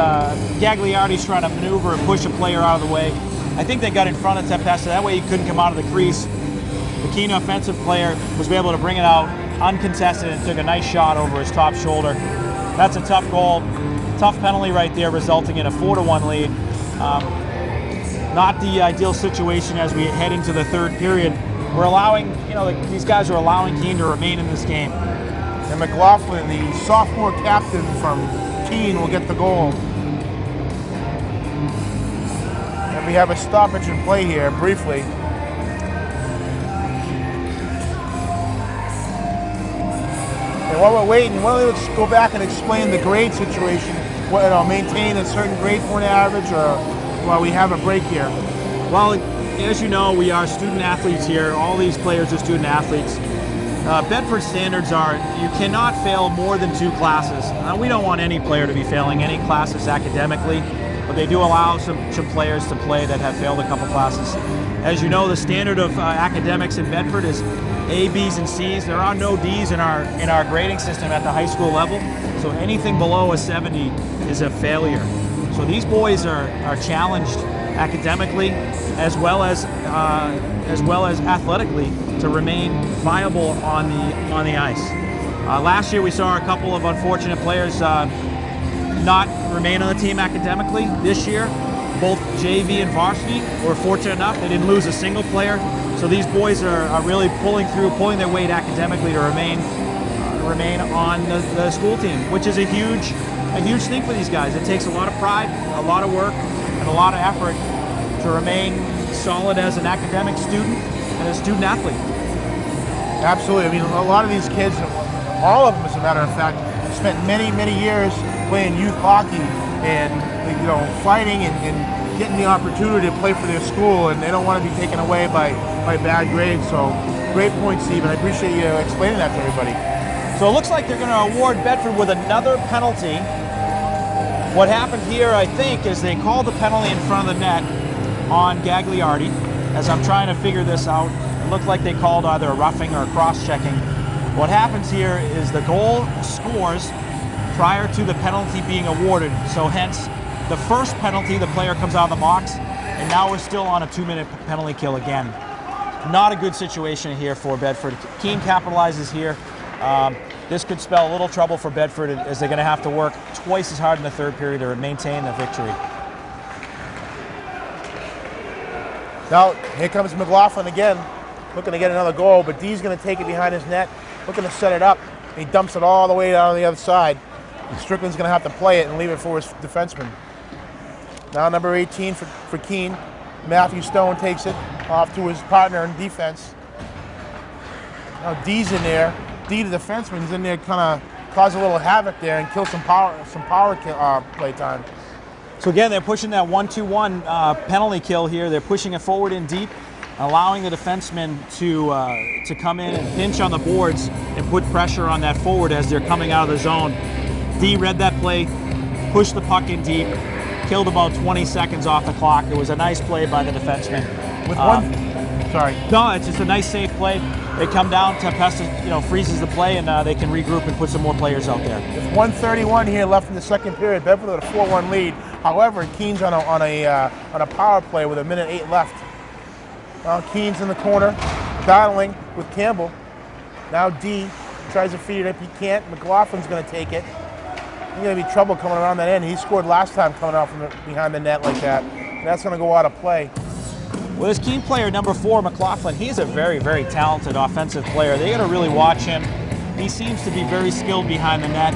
Gagliardi's trying to maneuver and push a player out of the way. I think they got in front of Tempesta. That way he couldn't come out of the crease. The Keene offensive player was able to bring it out uncontested and took a nice shot over his top shoulder. That's a tough goal. Tough penalty right there, resulting in a 4-1 lead. Not the ideal situation as we head into the third period. We're allowing, these guys are allowing Keene to remain in this game. And McLaughlin, the sophomore captain from Keene, will get the goal. And we have a stoppage in play here, briefly. And while we're waiting, let's go back and explain the grade situation. Maintain a certain grade point average, or while we have a break here. Well, as you know, we are student athletes here. All these players are student athletes. Bedford standards are you cannot fail more than 2 classes. We don't want any player to be failing any classes academically, but they do allow some players to play that have failed a couple classes. As you know, the standard of academics in Bedford is A, B's, and C's. There are no D's in our grading system at the high school level, so anything below a 70 is a failure. So these boys are challenged academically as well as athletically to remain viable on the ice. Last year we saw a couple of unfortunate players not remain on the team academically. This year, both JV and Varsity were fortunate enough they didn't lose a single player. So these boys are really pulling their weight academically to remain on the school team, which is a huge thing for these guys. It takes a lot of pride, a lot of work, and a lot of effort to remain solid as an academic student and a student athlete. Absolutely. I mean, a lot of these kids, all of them as a matter of fact, spent many years playing youth hockey and fighting and getting the opportunity to play for their school, and they don't want to be taken away by bad grades. So great point, Steve, and I appreciate you explaining that to everybody. So it looks like they're going to award Bedford with another penalty. What happened here, I think, is they called the penalty in front of the net on Gagliardi. As I'm trying to figure this out, it looked like they called either a roughing or a cross-checking. What happens here is the goal scores prior to the penalty being awarded. So hence, the first penalty, the player comes out of the box, and now we're still on a 2-minute penalty kill again. Not a good situation here for Bedford. Keene capitalizes here. This could spell a little trouble for Bedford as they're going to have to work twice as hard in the third period to maintain the victory. Now, here comes McLaughlin again, looking to get another goal, but D's going to take it behind his net, looking to set it up. He dumps it all the way down on the other side. And Strickland's going to have to play it and leave it for his defenseman. Now number 18 for Keene. Matthew Stone takes it off to his partner in defense. Now D's in there. D, the defenseman's in there, kind of cause a little havoc there and kill some power play time. So again, they're pushing that 1-2-1 penalty kill here. They're pushing it forward in deep, allowing the defensemen to come in and pinch on the boards and put pressure on that forward as they're coming out of the zone. D read that play, pushed the puck in deep, killed about 20 seconds off the clock. It was a nice play by the defenseman. With one, sorry. No, it's just a nice safe play. They come down, Tempesta, freezes the play, and they can regroup and put some more players out there. There's 1:31 here left in the second period. Bedford with a 4-1 lead. However, Keene's on a power play with 1:08 left. Now Keene's in the corner, battling with Campbell. Now D tries to feed it up. He can't. McLaughlin's going to take it. There's going to be trouble coming around that end. He scored last time coming out from behind the net like that. And that's going to go out of play. Well, this Keene player, number 4, McLaughlin, he's a very, very talented offensive player. They got to really watch him. He seems to be very skilled behind the net,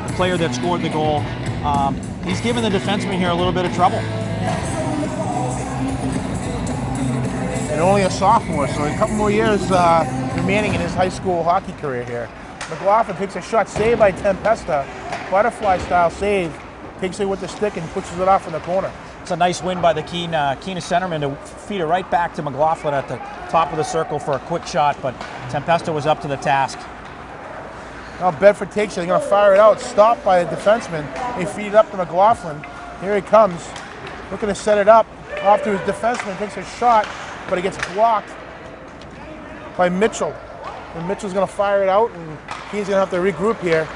the player that scored the goal. He's giving the defenseman here a little bit of trouble. And only a sophomore, so a couple more years remaining in his high school hockey career here. McLaughlin takes a shot, saved by Tempesta. Butterfly style save. Takes it with the stick and pushes it off in the corner. It's a nice win by the Keene centerman to feed it right back to McLaughlin at the top of the circle for a quick shot, but Tempesta was up to the task. Now Bedford takes it. They're going to fire it out. Stopped by the defenseman. They feed it up to McLaughlin. Here he comes. Looking to set it up. Off to his defenseman. Takes a shot, but it gets blocked by Mitchell. And Mitchell's going to fire it out, and he's going to have to regroup here.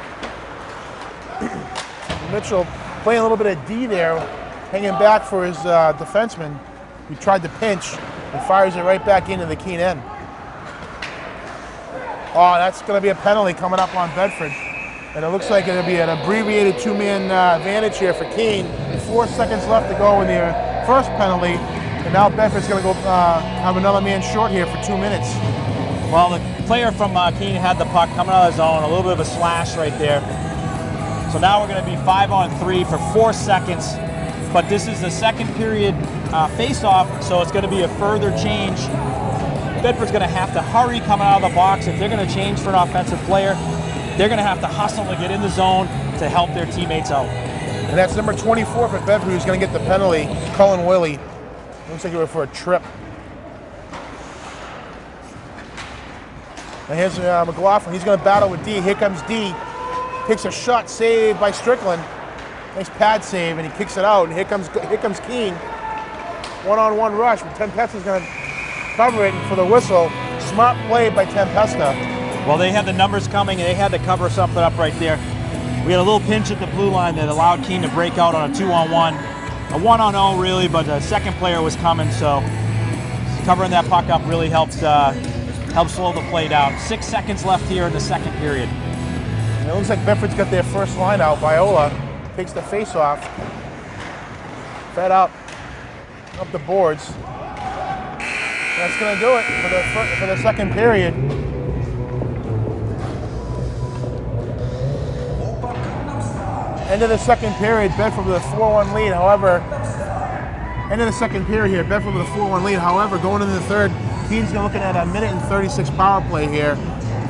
Mitchell playing a little bit of D there, hanging back for his defenseman. He tried to pinch and fires it right back into the Keene end. Oh, that's going to be a penalty coming up on Bedford. And it looks like it'll be an abbreviated 2-man advantage here for Keene. 4 seconds left to go in their first penalty. And now Bedford's going to go have another man short here for 2 minutes. Well, the player from Keene had the puck coming out of the zone, a little bit of a slash right there. So now we're going to be 5-on-3 for 4 seconds. But this is the second period face-off, so it's going to be a further change. Bedford's going to have to hurry coming out of the box. If they're going to change for an offensive player, they're going to have to hustle to get in the zone to help their teammates out. And that's number 24 for Bedford, who's going to get the penalty, Cullen Willie. Looks like he went for a trip. And here's McLaughlin. He's going to battle with D. Here comes D. Takes a shot, saved by Strickland. Nice pad save, and he kicks it out. And here comes Keene. One-on-one rush. But Tempesta's going to cover it for the whistle. Smart play by Tempesta. Well, they had the numbers coming, and they had to cover something up right there. We had a little pinch at the blue line that allowed Keene to break out on a 2-on-1. A 1-on-0 really, but the second player was coming, so covering that puck up really helped slow the play down. 6 seconds left here in the second period. And it looks like Bedford's got their first line out. Viola takes the face-off. Fed up the boards. That's going to do it for the second period. End of the second period, Bedford with a 4-1 lead. However, end of the second period here, Bedford with a 4-1 lead. However, going into the third, Keene's looking at a minute and 36 power play here.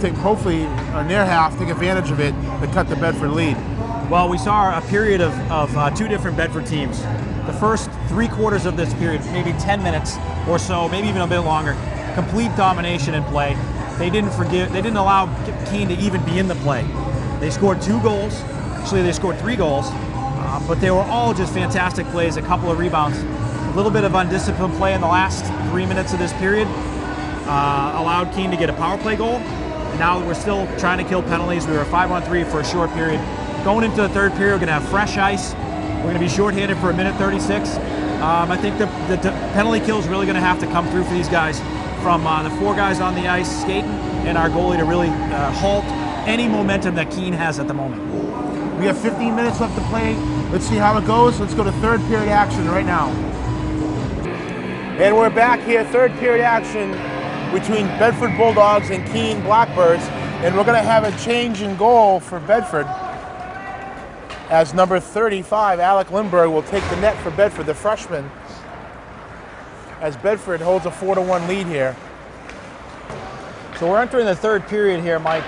Take hopefully near half, take advantage of it to cut the Bedford lead. Well, we saw a period of two different Bedford teams. The first 3 quarters of this period, maybe 10 minutes or so, maybe even a bit longer, complete domination in play. They didn't allow Keene to even be in the play. They scored 2 goals. Actually, they scored 3 goals, but they were all just fantastic plays, a couple of rebounds. A little bit of undisciplined play in the last 3 minutes of this period allowed Keene to get a power play goal. And now we're still trying to kill penalties. We were 5-on-3 for a short period. Going into the third period, we're going to have fresh ice. We're going to be shorthanded for a minute 36. I think the penalty kill is really going to have to come through for these guys, from the 4 guys on the ice skating and our goalie to really halt any momentum that Keene has at the moment. We have 15 minutes left to play. Let's see how it goes. Let's go to third period action right now. And we're back here, third period action between Bedford Bulldogs and Keene Blackbirds. And we're going to have a change in goal for Bedford, as number 35, Alec Lindbergh, will take the net for Bedford, the freshman, as Bedford holds a 4-1 lead here. So we're entering the third period here, Mike.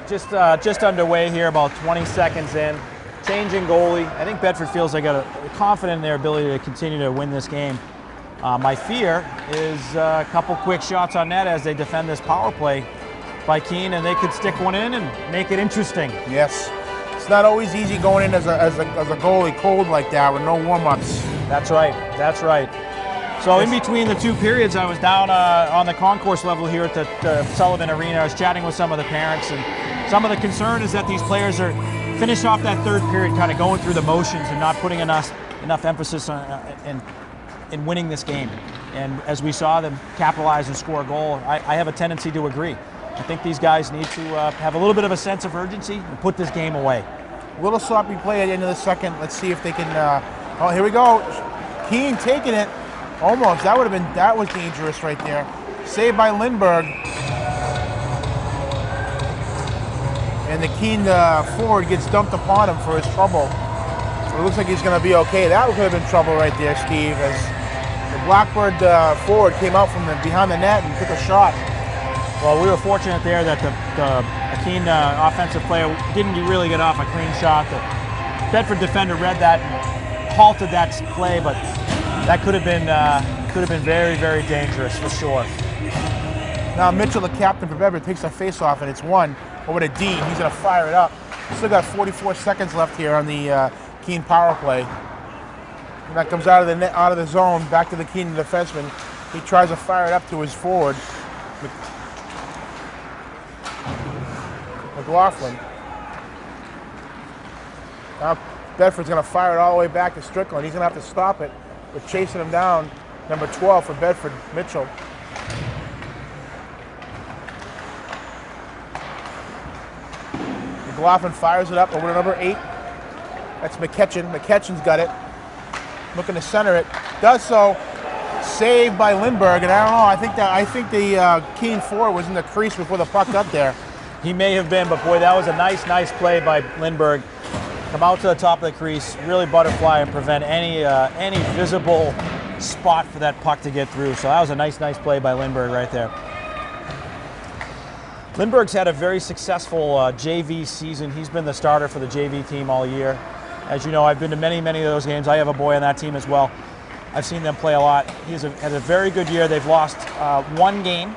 Just underway here, about 20 seconds in. Changing goalie. I think Bedford feels like they're confident in their ability to continue to win this game. My fear is a couple quick shots on net as they defend this power play by Keene, and they could stick one in and make it interesting. Yes. It's not always easy going in as a goalie cold like that with no warm-ups. That's right. That's right. So in between the 2 periods, I was down on the concourse level here at the Sullivan Arena. I was chatting with some of the parents, and some of the concern is that these players are finished off that third period kind of going through the motions and not putting enough emphasis in winning this game. And as we saw them capitalize and score a goal, I have a tendency to agree. I think these guys need to have a little bit of a sense of urgency and put this game away. A little sloppy play at the end of the second. Let's see if they can. Oh, here we go. Keene taking it. Almost. That was dangerous right there. Saved by Lindbergh. And the Keene forward gets dumped upon him for his trouble. It looks like he's going to be okay. That could have been trouble right there, Steve, as the Blackbird forward came out from behind the net and took a shot. Well, we were fortunate there that the Keene offensive player didn't really get off a clean shot. The Bedford defender read that and halted that play, but that could have been very, very dangerous for sure. Now Mitchell, the captain for Bedford, takes a face-off, and it's 1 over to Dean. He's going to fire it up. Still got 44 seconds left here on the Keene power play. And that comes out of the net, out of the zone, back to the Keene defenseman. He tries to fire it up to his forward, McLaughlin. Now Bedford's going to fire it all the way back to Strickland. He's going to have to stop it. We're chasing him down. Number 12 for Bedford, Mitchell. McLaughlin fires it up over to number 8. That's McKetchin. McKetchin's got it. Looking to center it. Does so. Saved by Lindbergh. And I don't know. I think the Keene forward was in the crease before the puck got there. He may have been, but boy, that was a nice play by Lindbergh. Come out to the top of the crease, really butterfly and prevent any visible spot for that puck to get through. So that was a nice play by Lindbergh right there. Lindbergh's had a very successful JV season. He's been the starter for the JV team all year. As you know, I've been to many of those games. I have a boy on that team as well. I've seen them play a lot. He's had a very good year. They've lost one game,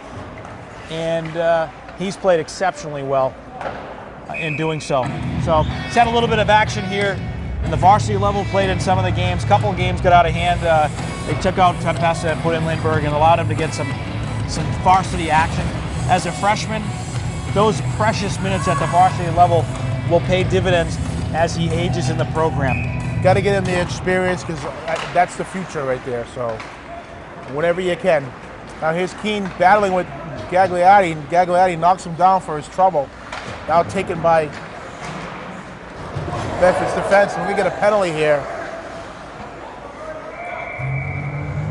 and he's played exceptionally well in doing so. So he's had a little bit of action here in the varsity level, played in some of the games. A couple of games got out of hand. They took out Tempesta and put in Lindbergh and allowed him to get some varsity action. As a freshman, those precious minutes at the varsity level will pay dividends as he ages in the program. Got to get him the experience, because that's the future right there. So whenever you can. Now here's Keene battling with Gagliardi, and Gagliardi knocks him down for his trouble. Now taken by Bedford's defense, and we get a penalty here.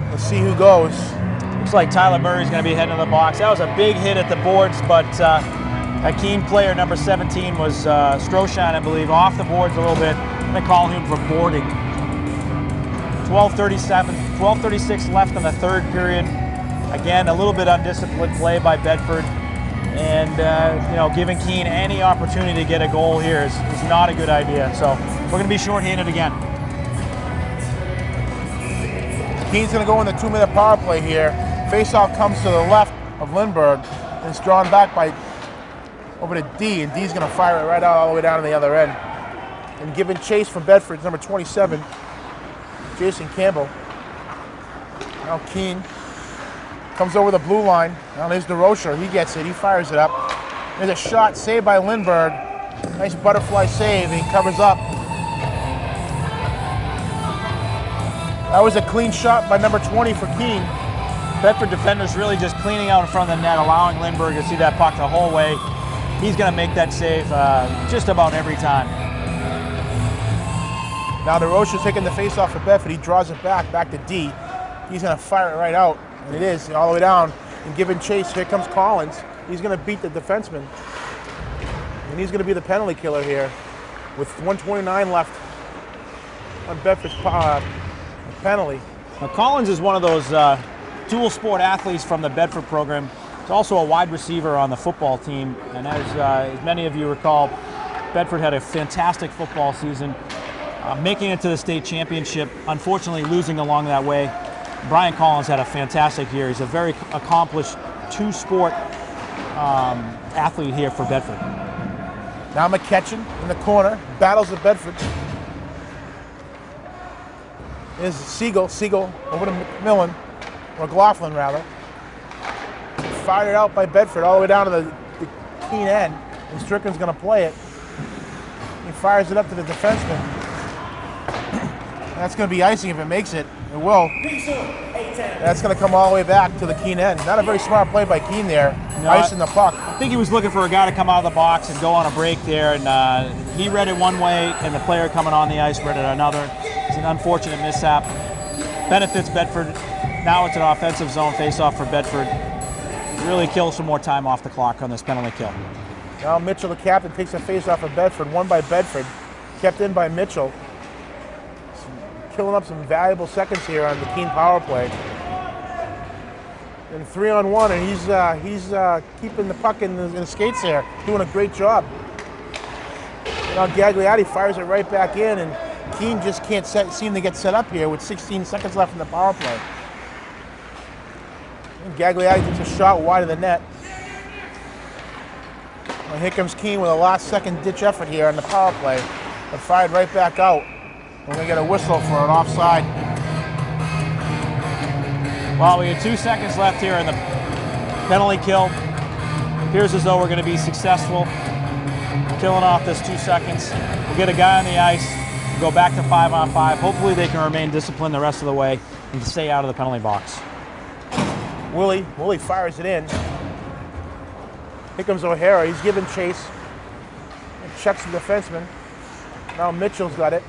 Let's see who goes. Looks like Tyler Murray's going to be heading to the box. That was a big hit at the boards, but a Keene player, number 17, was Stroshan, I believe, off the boards a little bit. I'm going to call him for boarding. 12:36 left in the third period. Again, a little bit undisciplined play by Bedford. And, you know, giving Keene any opportunity to get a goal here is not a good idea. So we're going to be shorthanded again. Keene's going to go in the 2-minute power play here. Faceoff comes to the left of Lindbergh, and it's drawn back by over to D, and D's going to fire it right out all the way down to the other end. And giving chase from Bedford's number 27, Jason Campbell. Now Keene comes over the blue line. Now there's DeRocher. He gets it. He fires it up. There's a shot saved by Lindbergh. Nice butterfly save, and he covers up. That was a clean shot by number 20 for Keene. Bedford defenders really just cleaning out in front of the net, allowing Lindbergh to see that puck the whole way. He's going to make that save just about every time. Now DeRocher's taking the face-off for Bedford. He draws it back to D. He's going to fire it right out. And it is, all the way down. And giving chase, here comes Collins. He's going to beat the defenseman. And he's going to be the penalty killer here with 1:29 left on Bedford's penalty. Now, Collins is one of those dual sport athletes from the Bedford program. He's also a wide receiver on the football team. And as many of you recall, Bedford had a fantastic football season, making it to the state championship, unfortunately losing along that way. Brian Collins had a fantastic year. He's a very accomplished two-sport athlete here for Bedford. Now McKetchin in the corner, battles with Bedford. There's Siegel over to McMillan, or McLaughlin rather. Fired out by Bedford all the way down to the Keene end, and Strickland's going to play it. He fires it up to the defenseman. That's going to be icing if it makes it. It will. That's going to come all the way back to the Keene end. Not a very smart play by Keene there, icing the puck. I think he was looking for a guy to come out of the box and go on a break there, and he read it one way, and the player coming on the ice read it another. It's an unfortunate mishap. Benefits Bedford. Now it's an offensive zone face-off for Bedford. Really kills some more time off the clock on this penalty kill. Now Mitchell, the captain, takes a face-off of Bedford, won by Bedford, kept in by Mitchell. Killing up some valuable seconds here on the Keene power play. And 3-on-1, and he's keeping the puck in the skates there, doing a great job. Now Gagliardi fires it right back in, and Keene just can't seem to get set up here with 16 seconds left in the power play. And Gagliardi takes a shot wide of the net. Well, here comes Keene with a last-second ditch effort here on the power play, but fired right back out. We're going to get a whistle for an offside. Well, we have 2 seconds left here in the penalty kill. Appears as though we're going to be successful killing off this 2 seconds. We'll get a guy on the ice, go back to 5-on-5. Hopefully they can remain disciplined the rest of the way and stay out of the penalty box. Willie fires it in. Here comes O'Hara. He's giving chase. Checks the defenseman. Now Mitchell's got it.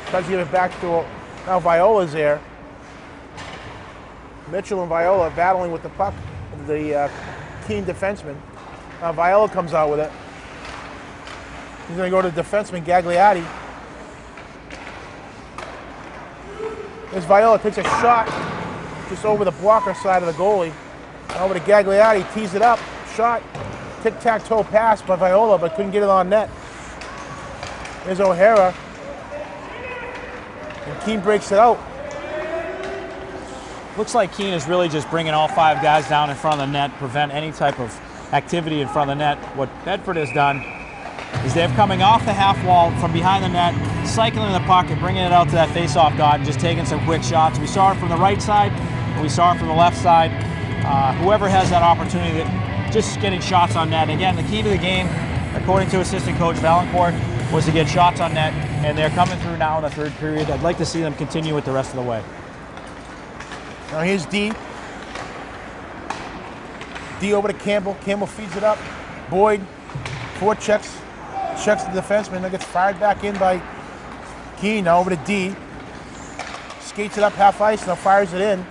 Tries to give it back to, now Viola's there. Mitchell and Viola battling with the puck, the Keene defenseman. Now Viola comes out with it. He's going to go to defenseman Gagliardi. As Viola takes a shot just over the blocker side of the goalie. Over to Gagliardi, tees it up, shot. Tic-tac-toe pass by Viola, but couldn't get it on net. There's O'Hara. And Keene breaks it out. Looks like Keene is really just bringing all 5 guys down in front of the net, prevent any type of activity in front of the net. What Bedford has done is they're coming off the half wall from behind the net, cycling the puck and bringing it out to that face-off dot and just taking some quick shots. We saw it from the right side, and we saw it from the left side. Whoever has that opportunity, just getting shots on net. Again, the key to the game, according to assistant coach Valancourt, was to get shots on net, and they're coming through now in the third period. I'd like to see them continue it the rest of the way. Now here's D. D over to Campbell. Campbell feeds it up. Boyd, checks the defenseman. That gets fired back in by Keene. Now over to D. Skates it up half ice. Now fires it in.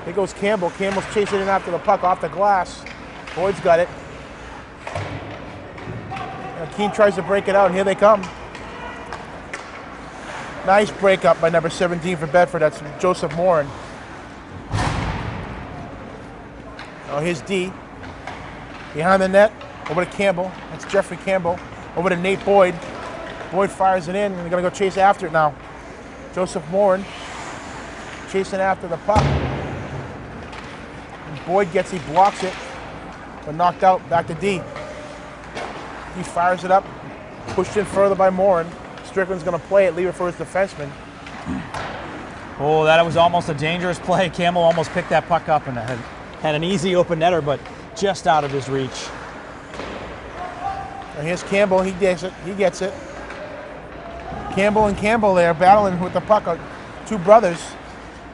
Here goes Campbell. Campbell's chasing in after the puck off the glass. Boyd's got it. Now Keene tries to break it out, and here they come. Nice breakup by number 17 for Bedford. That's Joseph Morin. Now here's D. Behind the net, over to Campbell. That's Jeffrey Campbell. Over to Nate Boyd. Boyd fires it in, and they're going to go chase after it now. Joseph Morin chasing after the puck. And Boyd he blocks it, but knocked out. Back to D. He fires it up, pushed in further by Morin. Strickland's going to play it, leave it for his defenseman. Oh, that was almost a dangerous play. Campbell almost picked that puck up and had an easy open netter, but just out of his reach. And here's Campbell. He gets it. Campbell and Campbell there battling with the puck. 2 brothers.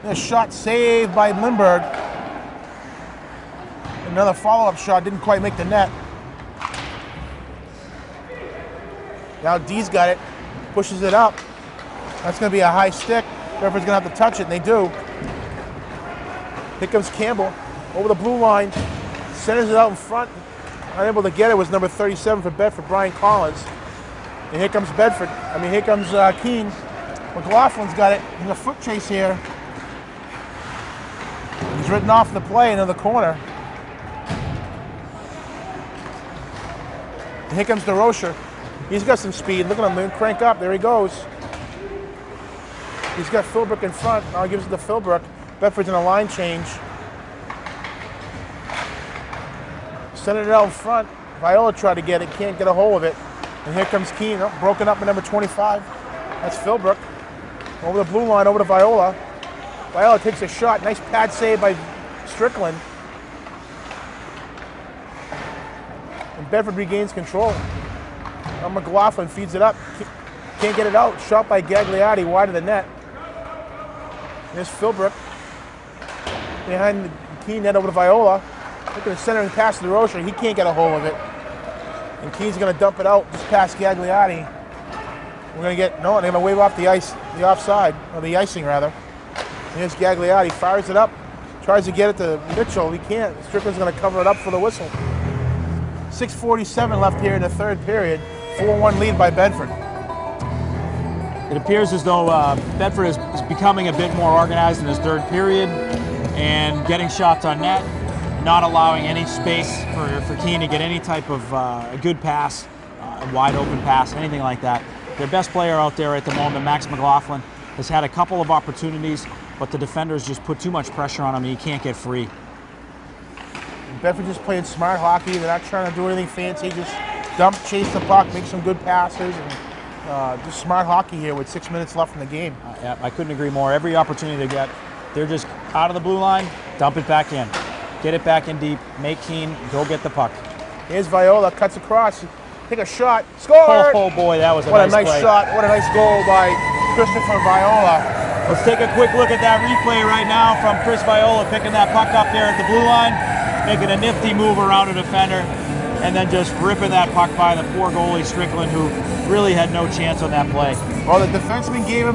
And a shot saved by Lindbergh. Another follow-up shot didn't quite make the net. Now D's got it. Pushes it up. That's going to be a high stick. Bedford's going to have to touch it, and they do. Here comes Campbell over the blue line. Centers it out in front. Unable to get it was number 37 for Bedford, Brian Collins. And here comes Bedford. Here comes Keene. McLaughlin's got it. There's a foot chase here. He's written off the play into the corner. And here comes DeRocher. He's got some speed. Look at him crank up. There he goes. He's got Philbrook in front. Now he gives it to Philbrook. Bedford's in a line change. Centered it out in front. Viola tried to get it. Can't get a hold of it. And here comes Keene. Oh, broken up at number 25. That's Philbrook. Over the blue line, over to Viola. Viola takes a shot. Nice pad save by Strickland. And Bedford regains control. Now McLaughlin feeds it up. Can't get it out. Shot by Gagliardi wide of the net. There's Philbrook. Behind the Keene net over to Viola. Look at the centering pass to DeRocher. He can't get a hold of it. And Keene's going to dump it out just past Gagliardi. We're going to get, no, they're going to wave off the ice, the offside, or the icing rather. Here's Gagliardi, fires it up, tries to get it to Mitchell. He can't. Strickland's going to cover it up for the whistle. 6:47 left here in the third period. 4-1 lead by Bedford. It appears as though Bedford is becoming a bit more organized in this third period and getting shots on net, not allowing any space for Keene to get any type of a good pass, a wide open pass, anything like that. Their best player out there at the moment, Max McLaughlin, has had a couple of opportunities, but the defenders just put too much pressure on him and he can't get free. Bedford just playing smart hockey. They're not trying to do anything fancy. Just dump, chase the puck, make some good passes, and just smart hockey here with 6 minutes left in the game. Yeah, I couldn't agree more. Every opportunity they get, they're just out of the blue line, dump it back in. Get it back in deep, make Keene go get the puck. Here's Viola, cuts across, take a shot, score! Oh boy, that was a nice play. Shot, what a nice goal by Christopher Viola. Let's take a quick look at that replay right now from Chris Viola picking that puck up there at the blue line, making a nifty move around a defender, and then just ripping that puck by the poor goalie Strickland, who really had no chance on that play. Well, the defenseman gave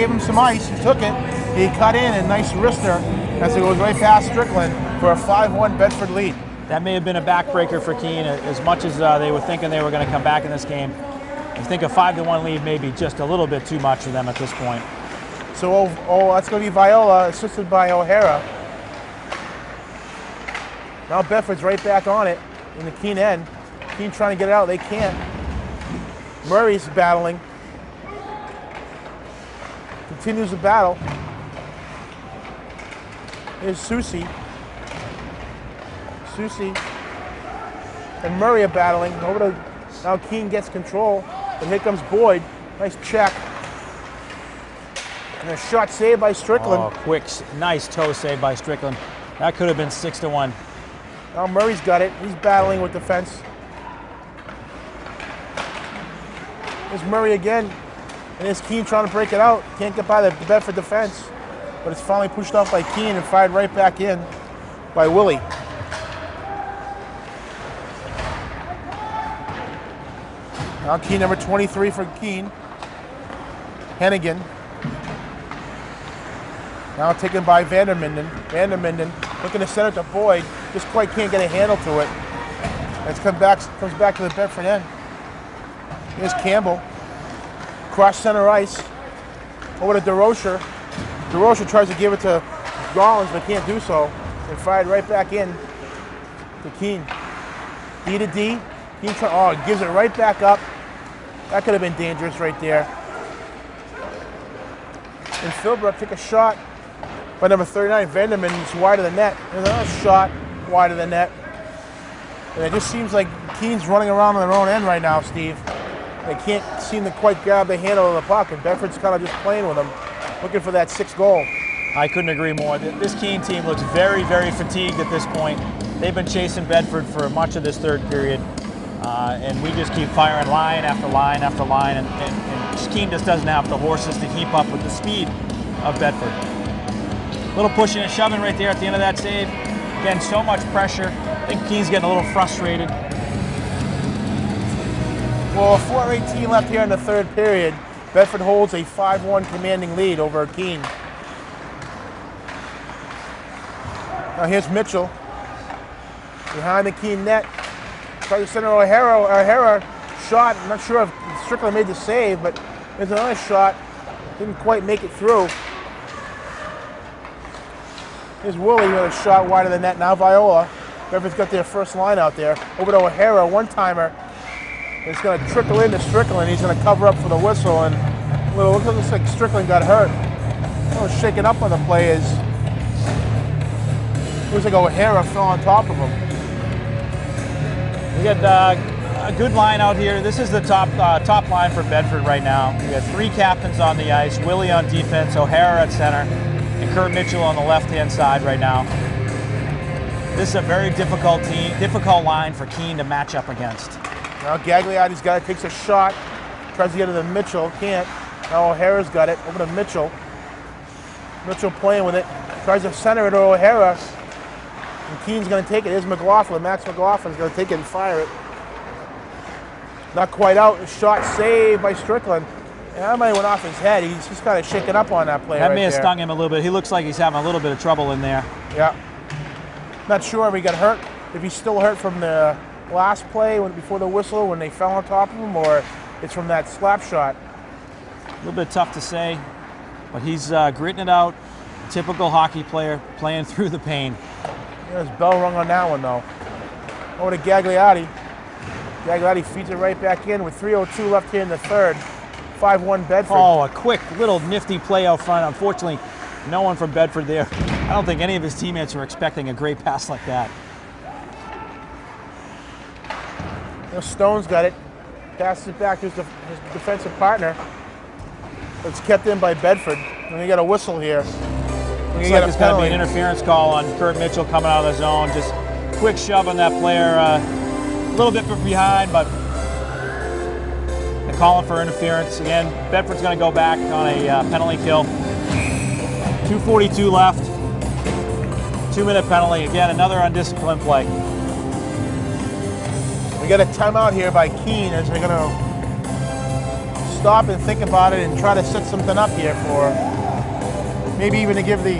him some ice. He took it. He cut in a nice wrister as it goes right past Strickland for a 5-1 Bedford lead. That may have been a backbreaker for Keene, as much as they were thinking they were going to come back in this game. I think a 5-1 lead may be just a little bit too much for them at this point. So, that's going to be Viola, assisted by O'Hara. Now Bedford's right back on it in the Keene end. Keene trying to get it out. They can't. Murray's battling. continues the battle. Here's Susie. Susie and Murray are battling. Over to, now Keene gets control, but here comes Boyd. Nice check. And a shot saved by Strickland. Oh, quick, nice toe save by Strickland. That could have been 6-1. Now Murray's got it. He's battling with defense. There's Murray again. And there's Keene trying to break it out. Can't get by the Bedford defense. But it's finally pushed off by Keene and fired right back in by Willie. Now Keene, number 23 for Keene. Hennigan. Now taken by Vanderminden. Vanderminden looking to send it to Boyd. Just quite can't get a handle to it. It comes back to the Bedford end. Here's Campbell. Cross center ice. Over to DeRocher. DeRocher tries to give it to Rollins, but can't do so. And fired right back in to Keene. D to D. Keene gives it right back up. That could have been dangerous right there. And Philbrook took a shot by number 39, Vanderman, is wide of the net. There's another shot wide of the net. And it just seems like Keene's running around on their own end right now, Steve. They can't seem to quite grab the handle of the puck, and Bedford's kind of just playing with them, looking for that 6th goal. I couldn't agree more. This Keene team looks very, very fatigued at this point. They've been chasing Bedford for much of this 3rd period. And we just keep firing line after line after line, and Keene just doesn't have the horses to keep up with the speed of Bedford. A little pushing and shoving right there at the end of that save. Again, so much pressure. I think Keene's getting a little frustrated. Well, 4:18 left here in the 3rd period. Bedford holds a 5-1 commanding lead over Keene. Now here's Mitchell behind the Keene net. Tries to send O'Hara. O'Hara shot. I'm not sure if Strickland made the save, but there's another shot. Didn't quite make it through. Here's Willie with a shot wide of the net. Now Viola. Bedford's got their first line out there. Over to O'Hara, one-timer. It's going to trickle into Strickland. He's going to cover up for the whistle, and it looks like Strickland got hurt. A little shaken up on the play is. Looks like O'Hara fell on top of him. We got a good line out here. This is the top line for Bedford right now. We got 3 captains on the ice. Willie on defense, O'Hara at center, and Kurt Mitchell on the left-hand side right now. This is a very difficult line for Keene to match up against. Now Gagliardi's got it, takes a shot, tries to get it to Mitchell, can't. Now O'Hara's got it, over to Mitchell. Mitchell playing with it, tries to center it to O'Hara. And Keene's going to take it. Here's McLaughlin. Max McLaughlin's going to take it and fire it. Not quite out. A shot saved by Strickland. And that might have went off his head. He's just kind of shaking up on that play. That may have stung him a little bit. He looks like he's having a little bit of trouble in there. Yeah. Not sure if he got hurt, if he's still hurt from the last play before the whistle when they fell on top of him, or it's from that slap shot. A little bit tough to say, but he's gritting it out. Typical hockey player playing through the pain. There's bell rung on that one, though. Over to Gagliardi. Gagliardi feeds it right back in with 3:02 left here in the 3rd. 5-1 Bedford. Oh, a quick little nifty play out front. Unfortunately, no one from Bedford there. I don't think any of his teammates were expecting a great pass like that. Stone's got it. Passes it back to his defensive partner. It's kept in by Bedford. And we got a whistle here. Looks like there's going to be an interference call on Kurt Mitchell coming out of the zone. Just quick shove on that player. A little bit from behind, but they're calling for interference. Again, Bedford's going to go back on a penalty kill. 2:42 left. 2-minute penalty. Again, another undisciplined play. We got a timeout here by Keene as they're going to stop and think about it and try to set something up here for maybe even give the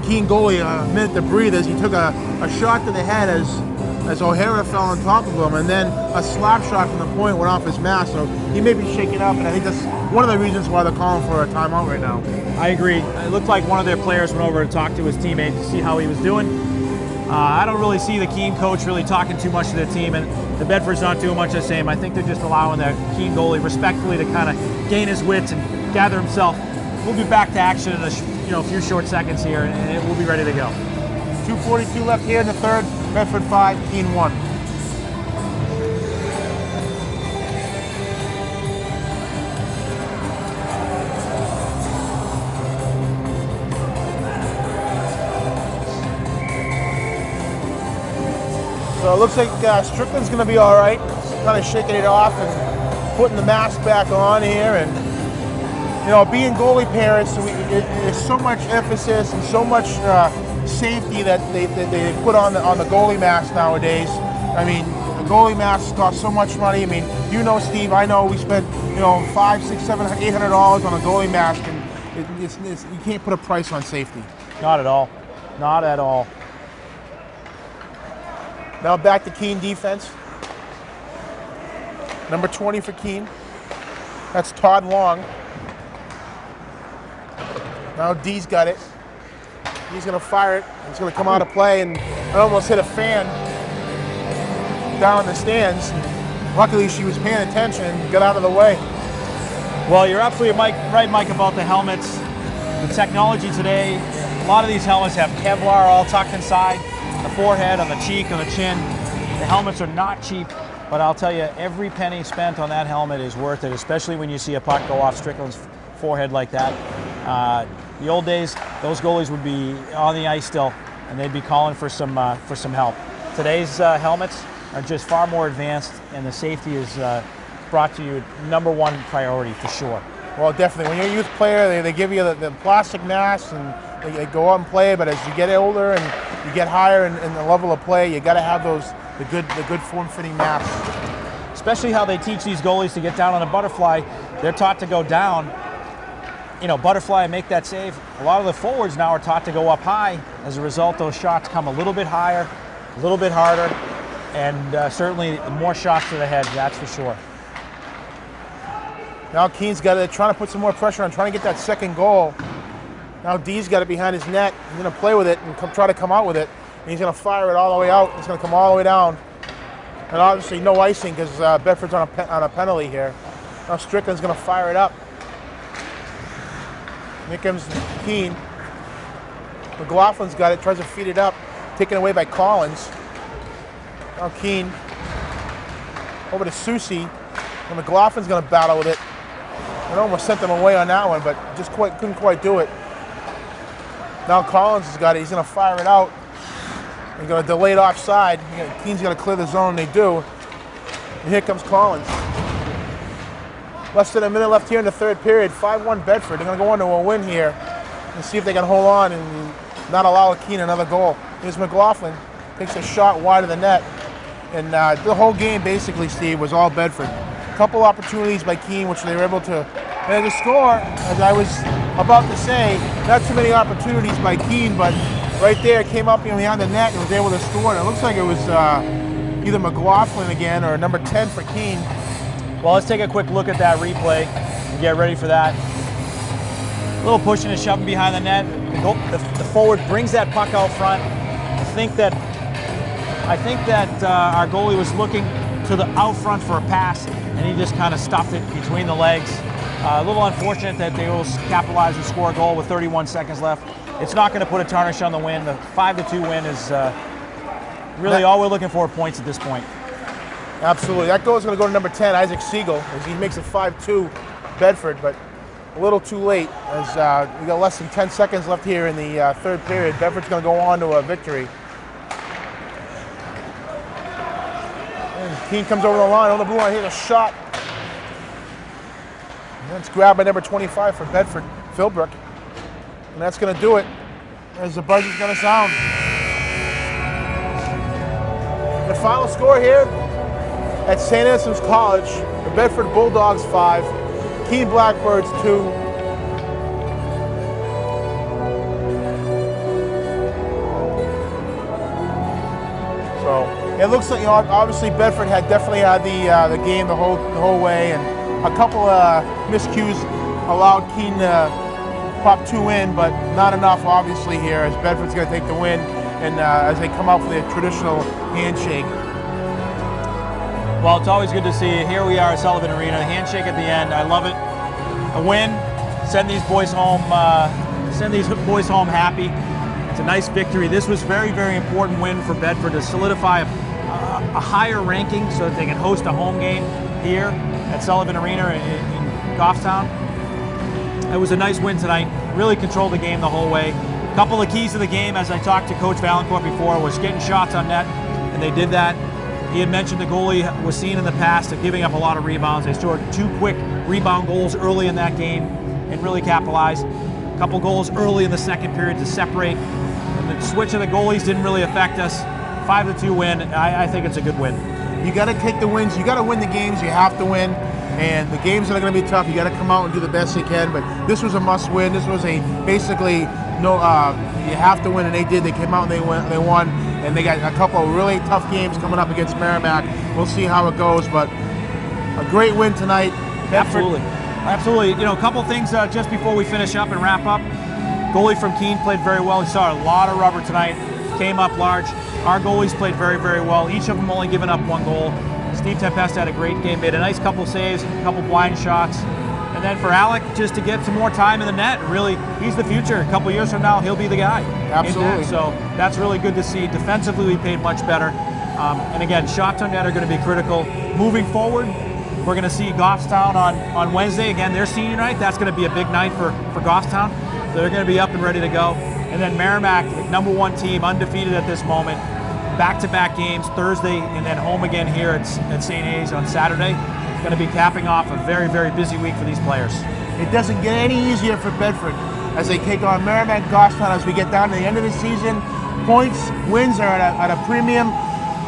Keene goalie a minute to breathe as he took a shot to the head as O'Hara fell on top of him, and then a slap shot from the point went off his mask. So he may be shaken up, and I think that's one of the reasons why they're calling for a timeout right now. I agree. It looked like one of their players went over to talk to his teammate to see how he was doing. I don't really see the Keene coach really talking too much to the team, and the Bedford's not doing much the same. I think they're just allowing the Keene goalie respectfully to kind of gain his wits and gather himself. We'll be back to action in a few short seconds here, and we'll be ready to go. 2:42 left here in the third. Bedford 5, Keene 1. So it looks like Strickland's going to be all right. Kind of shaking it off and putting the mask back on here. And, you know, being goalie parents, there's so much emphasis and so much safety that they put on the goalie mask nowadays. I mean, the goalie masks cost so much money. I mean, you know, Steve, I know we spent, you know, $500, $600, $800 on a goalie mask, and you can't put a price on safety. Not at all. Not at all. Now back to Keene defense. Number 20 for Keene. That's Todd Long. Now D's got it. He's going to fire it. It's going to come out of play, and I almost hit a fan down in the stands. Luckily, she was paying attention and got out of the way. Well, you're absolutely right, Mike, about the helmets. The technology today, a lot of these helmets have Kevlar all tucked inside. The forehead, on the cheek, on the chin. The helmets are not cheap, but I'll tell you, every penny spent on that helmet is worth it, especially when you see a puck go off Strickland's forehead like that. The old days, those goalies would be on the ice still, and they'd be calling for some help. Today's helmets are just far more advanced, and the safety is brought to you #1 priority for sure. Well, definitely. When you're a youth player, they give you the plastic masks, and they go out and play. But as you get older and you get higher in the level of play, you got to have the good form-fitting masks. Especially how they teach these goalies to get down on a butterfly. They're taught to go down, you know, butterfly and make that save. A lot of the forwards now are taught to go up high. As a result, those shots come a little bit higher, a little bit harder, and certainly more shots to the head, that's for sure. Now Keene's got it, trying to put some more pressure on, trying to get that second goal. Now D's got it behind his net. He's going to play with it and try to come out with it. And he's going to fire it all the way out. It's going to come all the way down. And obviously no icing because Bedford's on a penalty here. Now Strickland's going to fire it up. Here comes Keene. McLaughlin's got it, tries to feed it up. Taken away by Collins. Now Keene over to Susie. And McLaughlin's going to battle with it. And almost sent them away on that one, but just couldn't quite do it. Now Collins has got it. He's going to fire it out. He's going to delay it offside. Keene's going to clear the zone, and they do. And here comes Collins. Less than a minute left here in the third period. 5-1 Bedford. They're going to go on to a win here and see if they can hold on and not allow Keene another goal. Here's McLaughlin. Takes a shot wide of the net. And the whole game, basically, Steve, was all Bedford. Couple opportunities by Keene, which they were able to score. As I was about to say, not too many opportunities by Keene, but right there came up behind the net and was able to score. And it looks like it was either McLaughlin again or number 10 for Keene. Well, let's take a quick look at that replay and get ready for that. A little pushing and shoving behind the net. The forward brings that puck out front. I think that our goalie was looking to the out front for a pass, and he just kind of stuffed it between the legs. A little unfortunate that they will capitalize and score a goal with 31 seconds left. It's not going to put a tarnish on the win. The 5-2 win is really all we're looking for, points at this point. Absolutely. That goal is going to go to number 10, Isaac Siegel, as he makes it 5-2 Bedford, but a little too late as we got less than 10 seconds left here in the third period. Bedford's going to go on to a victory. And Keene comes over the line on the blue line, hit a shot. And that's grabbed by number 25 for Bedford, Philbrook. And that's going to do it as the buzzer's going to sound. The final score here at St. Anselm's College, the Bedford Bulldogs 5, Keene Blackbirds 2. So it looks like, obviously Bedford definitely had the game the whole way, and a couple of miscues allowed Keene to pop 2 in, but not enough obviously here as Bedford's going to take the win. and as they come out for their traditional handshake. Well, it's always good to see you. Here we are at Sullivan Arena, the handshake at the end. I love it. A win, send these boys home. Happy. It's a nice victory. This was very, very important win for Bedford to solidify a higher ranking so that they can host a home game here at Sullivan Arena in Goffstown. It was a nice win tonight. Really controlled the game the whole way. A couple of keys to the game, as I talked to Coach Valancourt before, was getting shots on net, and they did that. He had mentioned the goalie was seen in the past of giving up a lot of rebounds. They scored 2 quick rebound goals early in that game and really capitalized. A couple goals early in the second period to separate. And the switch of the goalies didn't really affect us. 5-2 win. I think it's a good win. You got to take the wins. You got to win the games. You have to win. And the games that are going to be tough, you got to come out and do the best you can. But this was a must-win. This was a basically no. You have to win, and they did. They came out and they won. And they got a couple of really tough games coming up against Merrimack. We'll see how it goes, but a great win tonight. Bedford. Absolutely. You know, a couple things just before we finish up and wrap up. Goalie from Keene played very well. He saw a lot of rubber tonight. Came up large. Our goalies played very, very well. Each of them only given up 1 goal. Steve Tempesta had a great game. Made a nice couple saves, a couple blind shots. And then for Alec, just to get some more time in the net. Really, he's the future. A couple years from now, he'll be the guy. Absolutely. So that's really good to see. Defensively, we played much better. And again, shots on net are going to be critical. Moving forward, we're going to see Goffstown on Wednesday. Again, their senior night. That's going to be a big night for Goffstown. So they're going to be up and ready to go. And then Merrimack, #1 team, undefeated at this moment. Back-to-back games, Thursday, and then home again here at St. A's on Saturday. Going to be capping off a very, very busy week for these players. It doesn't get any easier for Bedford as they take on Merrimack Goffstown as we get down to the end of the season. Points, wins are at a premium.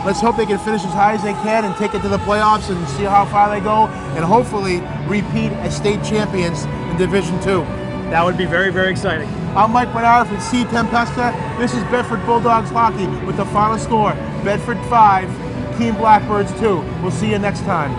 Let's hope they can finish as high as they can and take it to the playoffs and see how far they go, and hopefully repeat as state champions in Division II. That would be very, very exciting. I'm Mike Currier from C. Tempesta. This is Bedford Bulldogs hockey with the final score: Bedford 5, Keene Blackbirds 2. We'll see you next time.